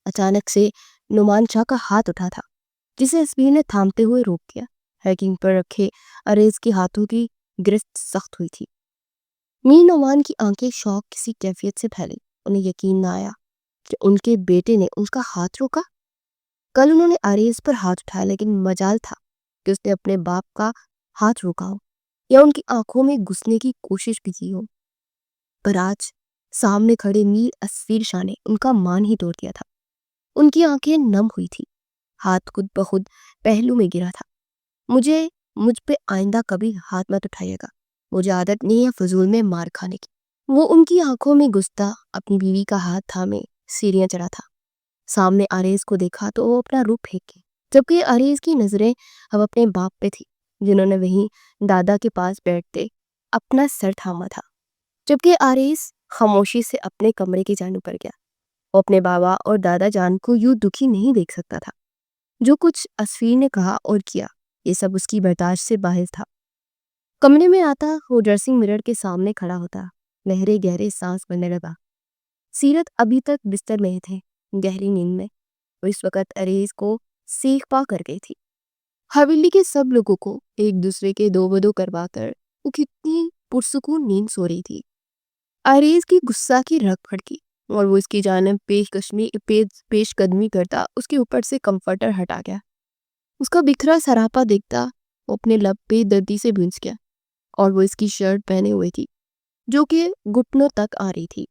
اچانک سے نعمان شاہ کا ہاتھ اٹھا تھا، جسے اسفیر نے تھامتے ہوئے روک دیا۔ ہیکنگ پر رکھے عریض کے ہاتھوں کی گرفت سخت ہوئی تھی۔ میر نعمان کی آنکھیں شوق کسی کیفیت سے پھیلی۔ انہیں یقین نہ آیا کہ ان کے بیٹے نے ان کا ہاتھ روکا۔ کل انہوں نے عریض پر ہاتھ اٹھایا، لیکن مجال تھا کہ اس نے اپنے باپ کا ہاتھ روکا ہو یا ان کی آنکھوں میں گھسنے کی کوشش بھی کی ہو، پر آج سامنے کھڑے میر اسفیر شاہ نے ان کا مان ہی توڑ دیا تھا۔ ان کی آنکھیں نم ہوئی تھی، ہاتھ خود بخود پہلو میں گرا تھا۔ مجھ پہ آئندہ کبھی ہاتھ مت اٹھائیے گا، مجھے عادت نہیں ہے فضول میں مار کھانے کی۔ وہ ان کی آنکھوں میں گھستا اپنی بیوی کا ہاتھ تھامے سیڑھیاں چڑھا تھا۔ سامنے عریض کو دیکھا تو وہ اپنا روپ پھینک گئی، جبکہ عریض کی نظریں اب اپنے باپ پہ تھی، جنہوں نے وہیں دادا کے پاس بیٹھتے اپنا سر تھاما تھا۔ جبکہ عریض خاموشی سے اپنے کمرے کی جانب پر گیا۔ وہ اپنے بابا اور دادا جان کو یوں دکھی نہیں دیکھ سکتا تھا۔ جو کچھ اسفیر نے کہا اور کیا، یہ سب اس کی برداشت سے باہر تھا۔ کمرے میں آتا وہ ڈریسنگ مرر کے سامنے کھڑا ہوتا، گہرے سانس بھرنے لگا۔ سیرت ابھی تک بستر میں تھے، گہری نیند میں۔ وہ اس وقت عریض کو سیخ پا کر گئی تھی۔ حویلی کے سب لوگوں کو ایک دوسرے کے دو بدو کروا کر وہ کتنی پرسکون نیند سو رہی تھی۔ عریض کی غصہ کی رگ پھڑکی، اور وہ اس کی جانب پیش قدمی کرتا اس کے اوپر سے کمفرٹر ہٹا گیا۔ اس کا بکھرا سراپا دیکھتا وہ اپنے لب پہ دردی سے بھونس گیا، اور وہ اس کی شرٹ پہنے ہوئے تھی جو کہ گھٹنوں تک آ رہی تھی۔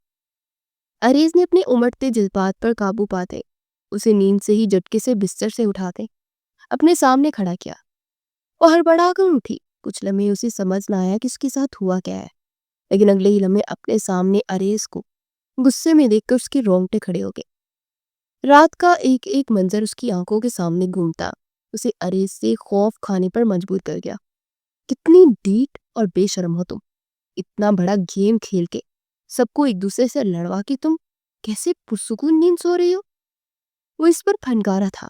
عریض نے اپنے امڑتے جذبات پر قابو پاتے اسے نیند سے ہی جھٹکے سے بستر سے اٹھاتے اپنے سامنے کھڑا کیا۔ وہ ہڑبڑا کر اٹھی۔ کچھ لمحے اسے سمجھ نہ آیا کہ اس کے ساتھ ہوا کیا ہے، لیکن اگلے ہی لمحے اپنے سامنے عریض کو غصے میں دیکھ کر اس کے رونگٹے کھڑے ہو گئے۔ رات کا ایک ایک منظر اس کی آنکھوں کے سامنے گھومتا اسے عریض سے خوف کھانے پر مجبور کر گیا۔ کتنی ڈھیٹ اور بے شرم ہو تم، اتنا بڑا گیم کھیل کے سب کو ایک دوسرے سے لڑوا کے تم کیسے پرسکون نیند سو رہی ہو؟ وہ اس پر پھنکارا تھا۔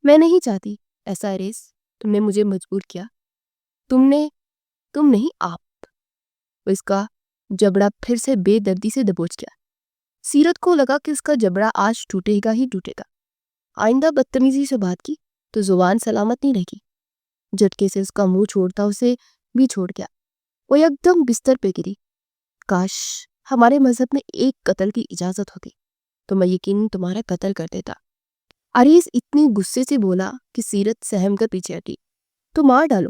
میں نہیں چاہتی ایسا عریض، تم نے مجھے مجبور کیا۔ تم نہیں، آپ اس کا جبڑا پھر سے بے دردی سے دبوچ گیا۔ سیرت کو لگا کہ اس کا جبڑا آج ٹوٹے گا ہی ٹوٹے گا۔ آئندہ بدتمیزی سے بات کی تو زبان سلامت نہیں رہے گی۔ جھٹکے سے اس کا منہ چھوڑتا اسے بھی چھوڑ گیا۔ وہ یک دم بستر پہ گری۔ کاش ہمارے مذہب میں ایک قتل کی اجازت ہوتی تو میں یقیناً تمہارا قتل کر دیتا۔ عریض اتنی غصے سے بولا کہ سیرت سہم کر پیچھے ہٹی۔ تو مار ڈالو،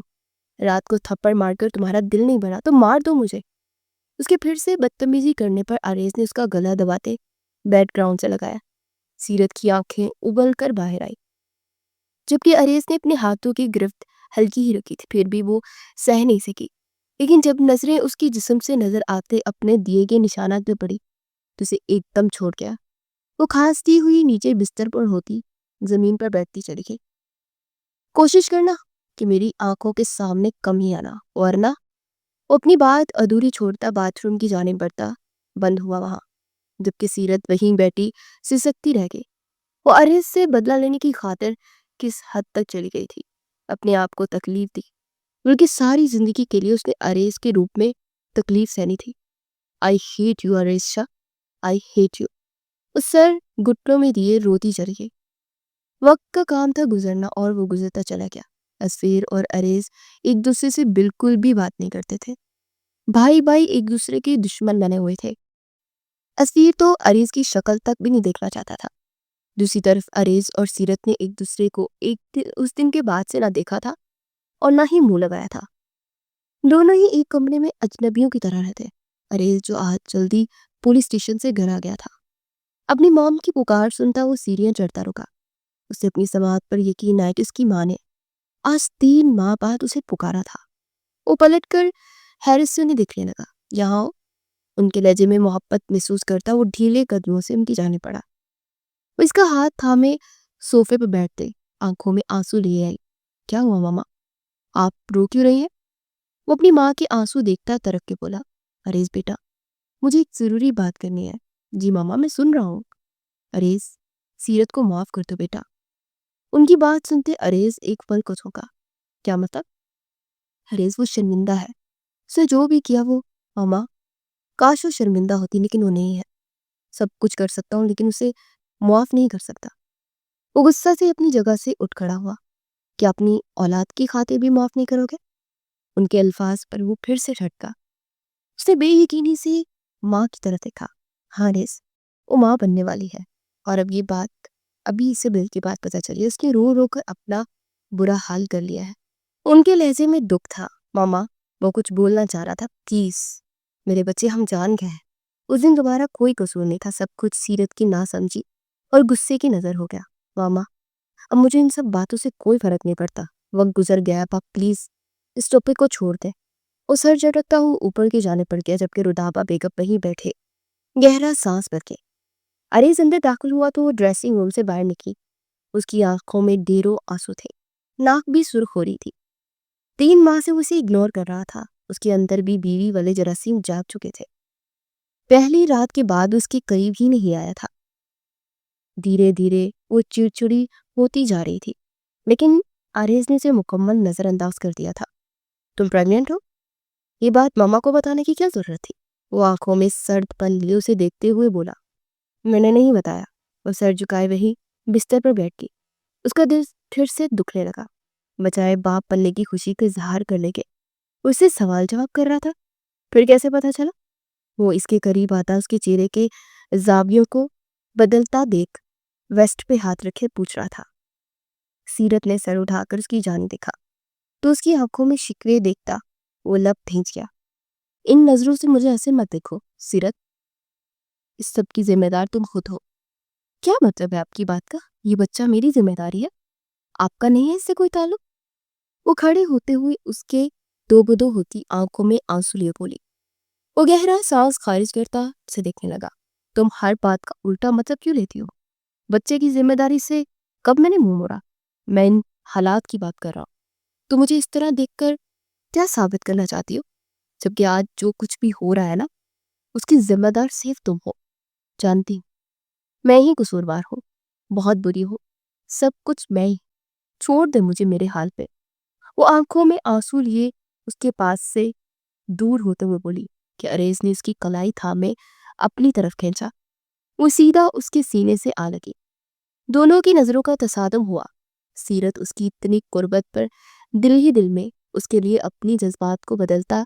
رات کو تھپڑ مار کر تمہارا دل نہیں بھرا تو مار دو مجھے۔ اس کے پھر سے بدتمیزی کرنے پر عریض نے اس کا گلا دباتے بیک گراؤنڈ سے لگایا۔ سیرت کی آنکھیں ابل کر باہر آئی، جبکہ عریض نے اپنے ہاتھوں کی گرفت ہلکی ہی رکھی تھی، پھر بھی وہ سہ نہیں سکی۔ لیکن جب نظریں اس کی جسم سے نظر آتے اپنے دیے گئے نشانات پہ پڑی تو اسے ایک دم چھوڑ گیا۔ وہ کھانستی ہوئی نیچے بستر پر ہوتی زمین پر بیٹھتی چلی گئی۔ کوشش کرنا کہ میری آنکھوں کے سامنے کم ہی آنا، ورنہ وہ اپنی بات ادھوری چھوڑتا باتھ روم کی جانب بڑھتا بند ہوا وہاں، جبکہ سیرت وہیں بیٹھی سسکتی رہ گئی۔ وہ عریض سے بدلہ لینے کی خاطر کس حد تک چلی گئی تھی، اپنے آپ کو تکلیف دی، بلکہ ساری زندگی کے لیے اس نے عریض کے روپ میں تکلیف سہنی تھی۔ I hate you Areez Shah, I hate you. اس سر گھٹنوں میں دیے روتی چلی گئی۔ وقت کا کام تھا گزرنا اور وہ گزرتا چلا گیا۔ اسفیر اور عریض ایک دوسرے سے بالکل بھی بات نہیں کرتے تھے۔ بھائی بھائی ایک دوسرے کے دشمن بنے ہوئے تھے۔ اسفیر تو عریض کی شکل تک بھی نہیں دیکھنا چاہتا تھا۔ دوسری طرف عریض اور سیرت نے ایک دوسرے کو اس دن کے بعد سے نہ دیکھا تھا اور نہ ہی منہ لگایا تھا۔ دونوں ہی ایک کمرے میں اجنبیوں کی طرح رہتے۔ عریض جو آج جلدی پولیس اسٹیشن سے گھر آ گیا تھا، اپنی مام کی پکار سنتا وہ سیڑھیاں چڑھتا رکا۔ اسے اپنی سماعت پر یقین آیا کہ اس کی ماں نے آج 3 ماہ بعد اسے پکارا تھا۔ وہ پلٹ کر حیرت سے انہیں دیکھنے لگا۔ یہاں ان کے لہجے میں محبت محسوس کرتا وہ ڈھیلے قدموں سے ان کی جانب پڑا۔ وہ اس کا ہاتھ تھامے صوفے پہ بیٹھتے آنکھوں میں آنسو لیے آئی۔ کیا ہوا ماما، آپ رو کیوں رہی ہیں؟ وہ اپنی ماں کے آنسو دیکھتا ترک کے بولا، عریض بیٹا مجھے ایک ضروری بات کرنی ہے۔ جی ماما میں سن رہا ہوں۔ عریض سیرت کو معاف کر دو بیٹا۔ ان کی بات سنتے عریض ایک پل کو جھونکا۔ کیا مطلب؟ عریض وہ شرمندہ ہے، اسے جو بھی کیا وہ ماما کاش وہ شرمندہ ہوتی، لیکن وہ نہیں ہے۔ سب کچھ کر سکتا ہوں لیکن اسے معاف نہیں کر سکتا۔ وہ غصہ سے اپنی جگہ سے اٹھ کھڑا ہوا۔ کیا اپنی اولاد کی خاطر بھی معاف نہیں کرو گے؟ ان کے الفاظ پر وہ پھر سے جھٹکا۔ اس نے بے یقینی سے ماں کی طرف دیکھا۔ ہاں عریض وہ ماں بننے والی ہے، اور اب یہ بات ابھی اسے دل کی بات پتہ چلی۔ اس نے رو رو کر اپنا برا حال کر لیا ہے۔ ان کے لہجے میں دکھ تھا۔ ماما وہ کچھ بولنا چاہ رہا تھا، پلیز میرے بچے ہم جان گئے ہیں۔ اس دن دوبارہ کوئی قصور نہیں تھا، سب کچھ سیرت کی ناسمجھی اور غصے کی نظر ہو گیا۔ ماما اب مجھے ان سب باتوں سے کوئی فرق نہیں پڑتا، وقت گزر گیا، اب آپ پلیز اس ٹاپک کو چھوڑ دیں۔ وہ سر جھٹکتا ہوا اوپر کی جانب پڑ گیا، جبکہ رودابہ بیگم وہیں بیٹھے گہرا سانس بھر کے۔ عریض اندر داخل ہوا تو وہ ڈریسنگ روم سے باہر نکلی۔ اس کی آنکھوں میں ڈھیروں آنسو تھے، ناک بھی سرخ ہو رہی تھی۔ 3 ماہ سے وہ اسے اگنور کر رہا تھا۔ اس کے اندر بھی بیوی والے جراثیم جاگ چکے تھے۔ پہلی رات کے بعد اس کے قریب ہی نہیں آیا تھا۔ دھیرے دھیرے وہ چڑچڑی ہوتی جا رہی تھی، لیکن عریض نے اسے مکمل نظر انداز کر دیا تھا۔ تم پریگننٹ ہو؟ یہ بات ماما کو بتانے کی کیا ضرورت تھی؟ وہ آنکھوں میں سرد پن لیے اسے دیکھتے ہوئے بولا، میں نے نہیں بتایا۔ وہ سر جھکائے وہی بستر پر بیٹھ گئی۔ اس کا دل پھر سے دکھنے لگا۔ بچائے باپ بننے کی خوشی کا اظہار کرنے کے وہ اسے سوال جواب کر رہا تھا۔ پھر کیسے پتا چلا؟ وہ اس کے قریب آتا اس کے چہرے کے زاویوں کو بدلتا دیکھ ویسٹ پہ ہاتھ رکھے پوچھ رہا تھا۔ سیرت نے سر اٹھا کر اس کی جانب دیکھا تو اس کی آنکھوں میں شکوے دیکھتا وہ لب بھینچ گیا۔ ان نظروں سے مجھے ایسے مت دیکھو سیرت، اس سب کی ذمہ دار تم خود ہو۔ کیا مطلب ہے آپ کی بات کا؟ یہ بچہ میری ذمہ داری ہے، آپ کا نہیں ہے اس سے کوئی تعلق؟ وہ کھڑے ہوتے ہوئے اس کے دو بدو ہوتی آنکھوں میں آنسو لیے بولی۔ وہ گہرا سانس خارج کرتا اسے دیکھنے لگا۔ تم ہر بات کا الٹا مطلب کیوں لیتی ہو؟ بچے کی ذمہ داری سے کب میں نے منہ موڑا؟ میں ان حالات کی بات کر رہا ہوں۔ تو مجھے اس طرح دیکھ کر کیا ثابت کرنا چاہتی ہو؟ جبکہ آج جو کچھ بھی ہو رہا ہے نا، اس کی ذمہ دار صرف تم ہو۔ جانتی ہوں میں ہی قصوروار ہوں، بہت بری ہوں، سب کچھ میں ہی۔ چھوڑ دے مجھے میرے حال پہ۔ وہ آنکھوں میں آنسو لیے اس کے پاس سے دور ہوتے ہوئے بولی۔ کہ اریز نے اس کی کلائی تھامے اپنی طرف کھینچا۔ وہ سیدھا اس کے سینے سے آ لگی۔ دونوں کی نظروں کا تصادم ہوا۔ سیرت اس کی اتنی قربت پر دل ہی دل میں اس کے لیے اپنی جذبات کو بدلتا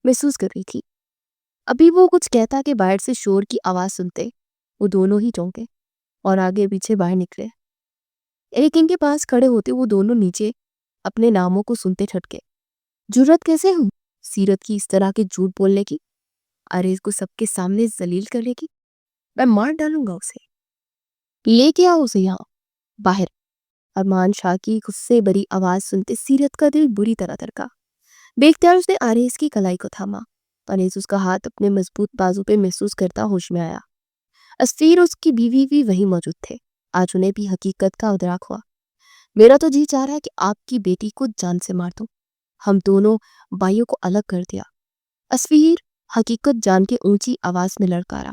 محسوس کر رہی تھی۔ ابھی وہ کچھ کہتا کہ باہر سے شور کی آواز سنتے وہ دونوں ہی چونکے اور آگے پیچھے باہر نکلے۔ ایک ان کے پاس کھڑے ہوتے وہ دونوں نیچے اپنے ناموں کو سنتے ٹھٹکے۔ جرت کیسے ہوں سیرت کی اس طرح کے جھوٹ بولنے کی، اریز کو سب کے سامنے ذلیل کرنے کی؟ میں مار ڈالوں گا اسے، لے کے آؤ اسے یہاں باہر۔ ارمان شاہ کی غصے بری آواز سنتے سیرت کا دل بری طرح دھڑکا۔ بے اختیار اس نے اریز کی کلائی کو تھاما۔ اریز اس کا ہاتھ اپنے مضبوط بازو پہ محسوس کرتا ہوش میں آیا۔ اسفیر اور اس کی بیوی بھی وہیں موجود تھے۔ آج انہیں بھی حقیقت کا ادراک ہوا۔ میرا تو جی چاہ رہا ہے کہ آپ کی بیٹی کو جان سے مار دوں، ہم دونوں بھائیوں کو الگ کر دیا۔ اسفیر حقیقت جان کے اونچی آواز میں لڑکارا،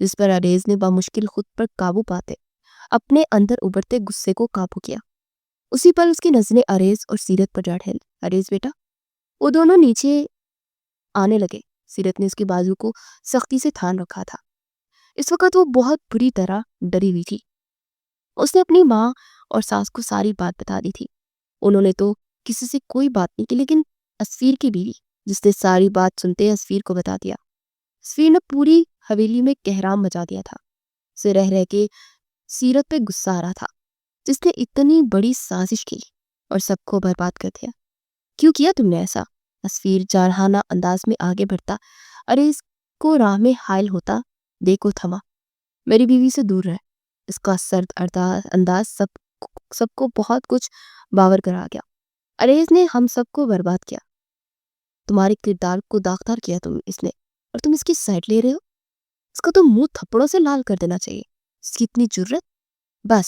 جس پر اریز نے بامشکل خود پر قابو پاتے اپنے اندر ابھرتے غصے کو قابو کیا۔ اسی پر اس کی نظریں اریز اور سیرت پر جا ٹھہری۔ اریز بیٹا، وہ دونوں نیچے آنے لگے۔ سیرت نے اس کے بازو کو سختی سے تھام رکھا تھا۔ اس وقت وہ بہت بری طرح ڈری ہوئی تھی۔ اس نے اپنی ماں اور ساس کو ساری بات بتا دی تھی۔ انہوں نے تو کسی سے کوئی بات نہیں کی، لیکن اسفیر کی بیوی جس نے ساری بات سنتے اسفیر کو بتا دیا۔ اسفیر نے پوری حویلی میں کہرام مچا دیا تھا۔ اسے رہ رہ کے سیرت پہ غصہ آ رہا تھا، جس نے اتنی بڑی سازش کی اور سب کو برباد کر دیا۔ کیوں کیا تم نے ایسا؟ اسفیر جارحانہ انداز میں آگے بڑھتا اریز کو راہ میں حائل ہوتا دیکھو تھما۔ میری بیوی سے دور رہ۔ اس کا سرد انداز سب کو بہت کچھ باور کرا گیا۔ اریز نے ہم سب کو برباد کیا، تمہارے کردار کو داغدار کیا اس نے، اور تم اس کی سائڈ لے رہے ہو؟ اس کو تو منہ تھپڑوں سے لال کر دینا چاہیے، اس کی اتنی جرت۔ بس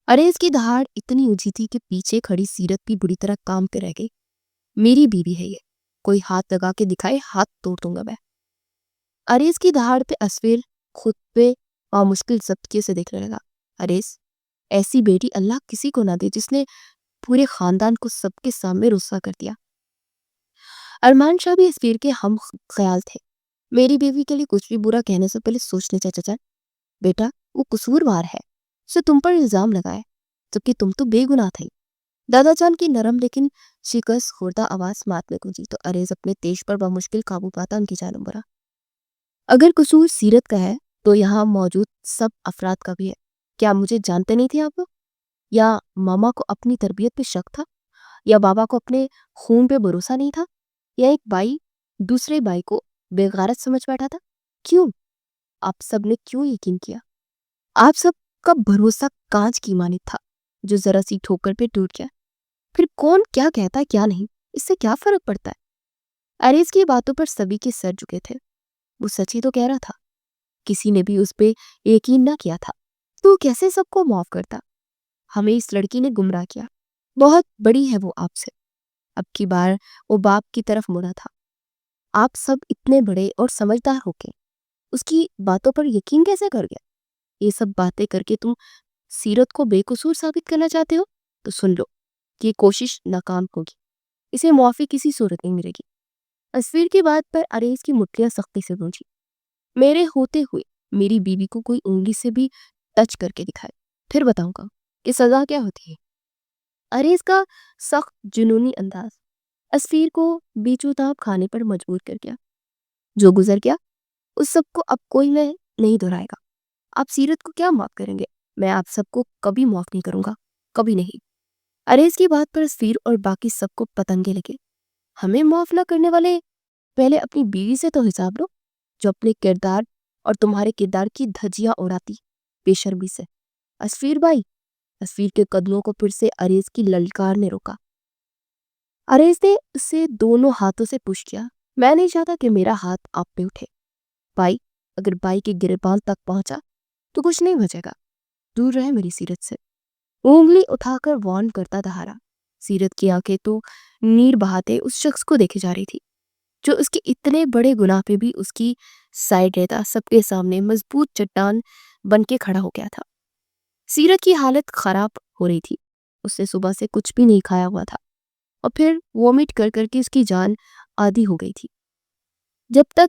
اریز کی دہاڑ اتنی اونچی تھی کہ پیچھے کھڑی سیرت بھی بری طرح کام پہ رہ گئی۔ میری بیوی ہے یہ، کوئی ہاتھ لگا کے دکھائے ہاتھ توڑ دوں گا میں۔ اریز کی دہاڑ پہ اسفیر خود پہ مشکل ضبطیے سے دیکھنے لگا۔ اریز، ایسی بیٹی اللہ کسی کو نہ دے جس نے پورے خاندان کو سب کے سامنے رسوا کر دیا۔ ارمان شاہ بھی اسفیر کے ہم خیال تھے۔ میری بیوی کے لیے کچھ بھی برا کہنے سے پہلے سوچنے چاچا جان، بیٹا وہ قصوروار ہے، اسے تم پر الزام لگائے جبکہ تم تو بے گناہ تھے۔ دادا جان کی نرم لیکن شکست خوردہ آواز مات میں گونجی تو اریز اپنے تیش پر بمشکل قابو پاتا ان کی جانب بڑھا۔ اگر قصور سیرت کا ہے تو یہاں موجود سب افراد کا بھی ہے۔ کیا مجھے جانتے نہیں تھے آپ لوگ؟ یا ماما کو اپنی تربیت پہ شک تھا؟ یا بابا کو اپنے خون پہ بھروسہ نہیں تھا؟ یا ایک بھائی دوسرے بھائی کو بے غیرت سمجھ بیٹھا تھا؟ کیوں؟ آپ سب نے کیوں یقین کیا؟ آپ سب کا بھروسہ کانچ کی مانند تھا جو ذرا سی ٹھوکر پہ ٹوٹ گیا۔ پھر کون کیا کہتا ہے کیا نہیں، اس سے کیا فرق پڑتا ہے؟ اریز کی باتوں پر سبھی کے سر جھکے تھے۔ وہ سچ ہی تو کہہ رہا تھا، کسی نے بھی اس پہ یقین نہ کیا تھا تو کیسے سب کو معاف کرتا؟ ہمیں اس لڑکی نے گمراہ کیا، بہت بڑی ہے وہ آپ سے۔ اب کی بار وہ باپ کی طرف مڑا تھا۔ آپ سب اتنے بڑے اور سمجھدار ہو کے اس کی باتوں پر یقین کیسے کر گیا؟ یہ سب باتیں کر کے تم سیرت کو بے قصور ثابت کرنا چاہتے ہو تو سن لو کہ یہ کوشش ناکام ہوگی، اسے معافی کسی صورت نہیں ملے گی۔ اسفیر کی بات پر اریز کی مٹھیاں سختی سے گونجی۔ میرے ہوتے ہوئے میری بیوی کو کوئی انگلی سے بھی ٹچ کر کے دکھائے، پھر بتاؤں گا کہ سزا کیا ہوتی ہے۔ اریز کا سخت جنونی انداز اسفیر کو بیچو تاب کھانے پر مجبور کر گیا۔ جو گزر گیا اس سب کو اب کوئی میں نہیں دہرائے گا۔ آپ سیرت کو کیا معاف کریں گے؟ میں آپ سب کو کبھی معاف نہیں کروں گا، کبھی نہیں۔ اریز کی بات پر اسفیر اور باقی سب کو پتنگے لگے۔ ہمیں معاف نہ کرنے والے پہلے اپنی بیوی سے تو حساب لو، جو اپنے کردار اور تمہارے کردار کی دھجیاں اڑاتی بے شرمی سے۔ اسفیر بھائی، اسفیر کے قدموں کو پھر سے اریز کی للکار نے روکا۔ اریز نے اسے دونوں ہاتھوں سے پش کیا۔ میں نہیں چاہتا کہ میرا ہاتھ آپ پہ اٹھے بھائی، اگر بھائی کے گریبان تک پہنچا تو کچھ نہیں بچے گا، دور رہے میری سیرت سے۔ وہ انگلی اٹھا کر وارن کرتا دہارا۔ سیرت کی آنکھیں تو نیر بہاتے اس شخص کو دیکھے جا رہی تھی جو اس کے اتنے بڑے گناہ پہ بھی اس کی سائڈ لیتا سب کے سامنے مضبوط چٹان بن کے کھڑا ہو گیا تھا۔ سیرت کی حالت خراب ہو رہی تھی، اس نے صبح سے کچھ بھی نہیں کھایا ہوا تھا اور پھر وومٹ کر کر کے اس کی جان آدھی ہو گئی تھی۔ جب تک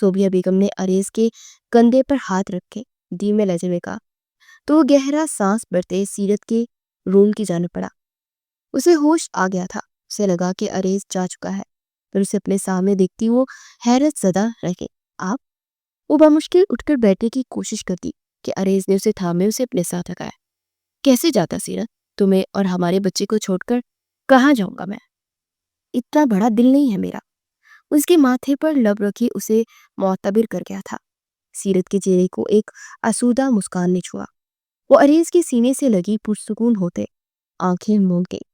صوبیہ بیگم نے عریض کے کندھے پر ہاتھ رکھ کے دھیمے لہجے میں کہا تو وہ گہرا سانس بھرتے سیرت کے روم کی جانب پڑا۔ اسے ہوش آ گیا تھا، اسے لگا کہ عریض جا چکا ہے، پھر اسے اپنے سامنے دیکھتی وہ حیرت زدہ رہ گئی۔ آپ؟ وہ بمشکل اٹھ کر بیٹھنے کی کوشش کرتی کہ عریض نے اسے تھامے اسے اپنے ساتھ لگایا۔ کیسے جاتا سیرت؟ تمہیں اور ہمارے بچے کو چھوڑ کر کہاں جاؤں گا میں؟ اتنا بڑا دل نہیں ہے میرا۔ اس کے ماتھے پر لب رکھے اسے معتبر کر گیا تھا۔ سیرت کے چہرے کو ایک آسودہ مسکان نے چھوا۔ وہ عریض کے سینے سے لگی پرسکون ہوتے آنکھیں موند گئی۔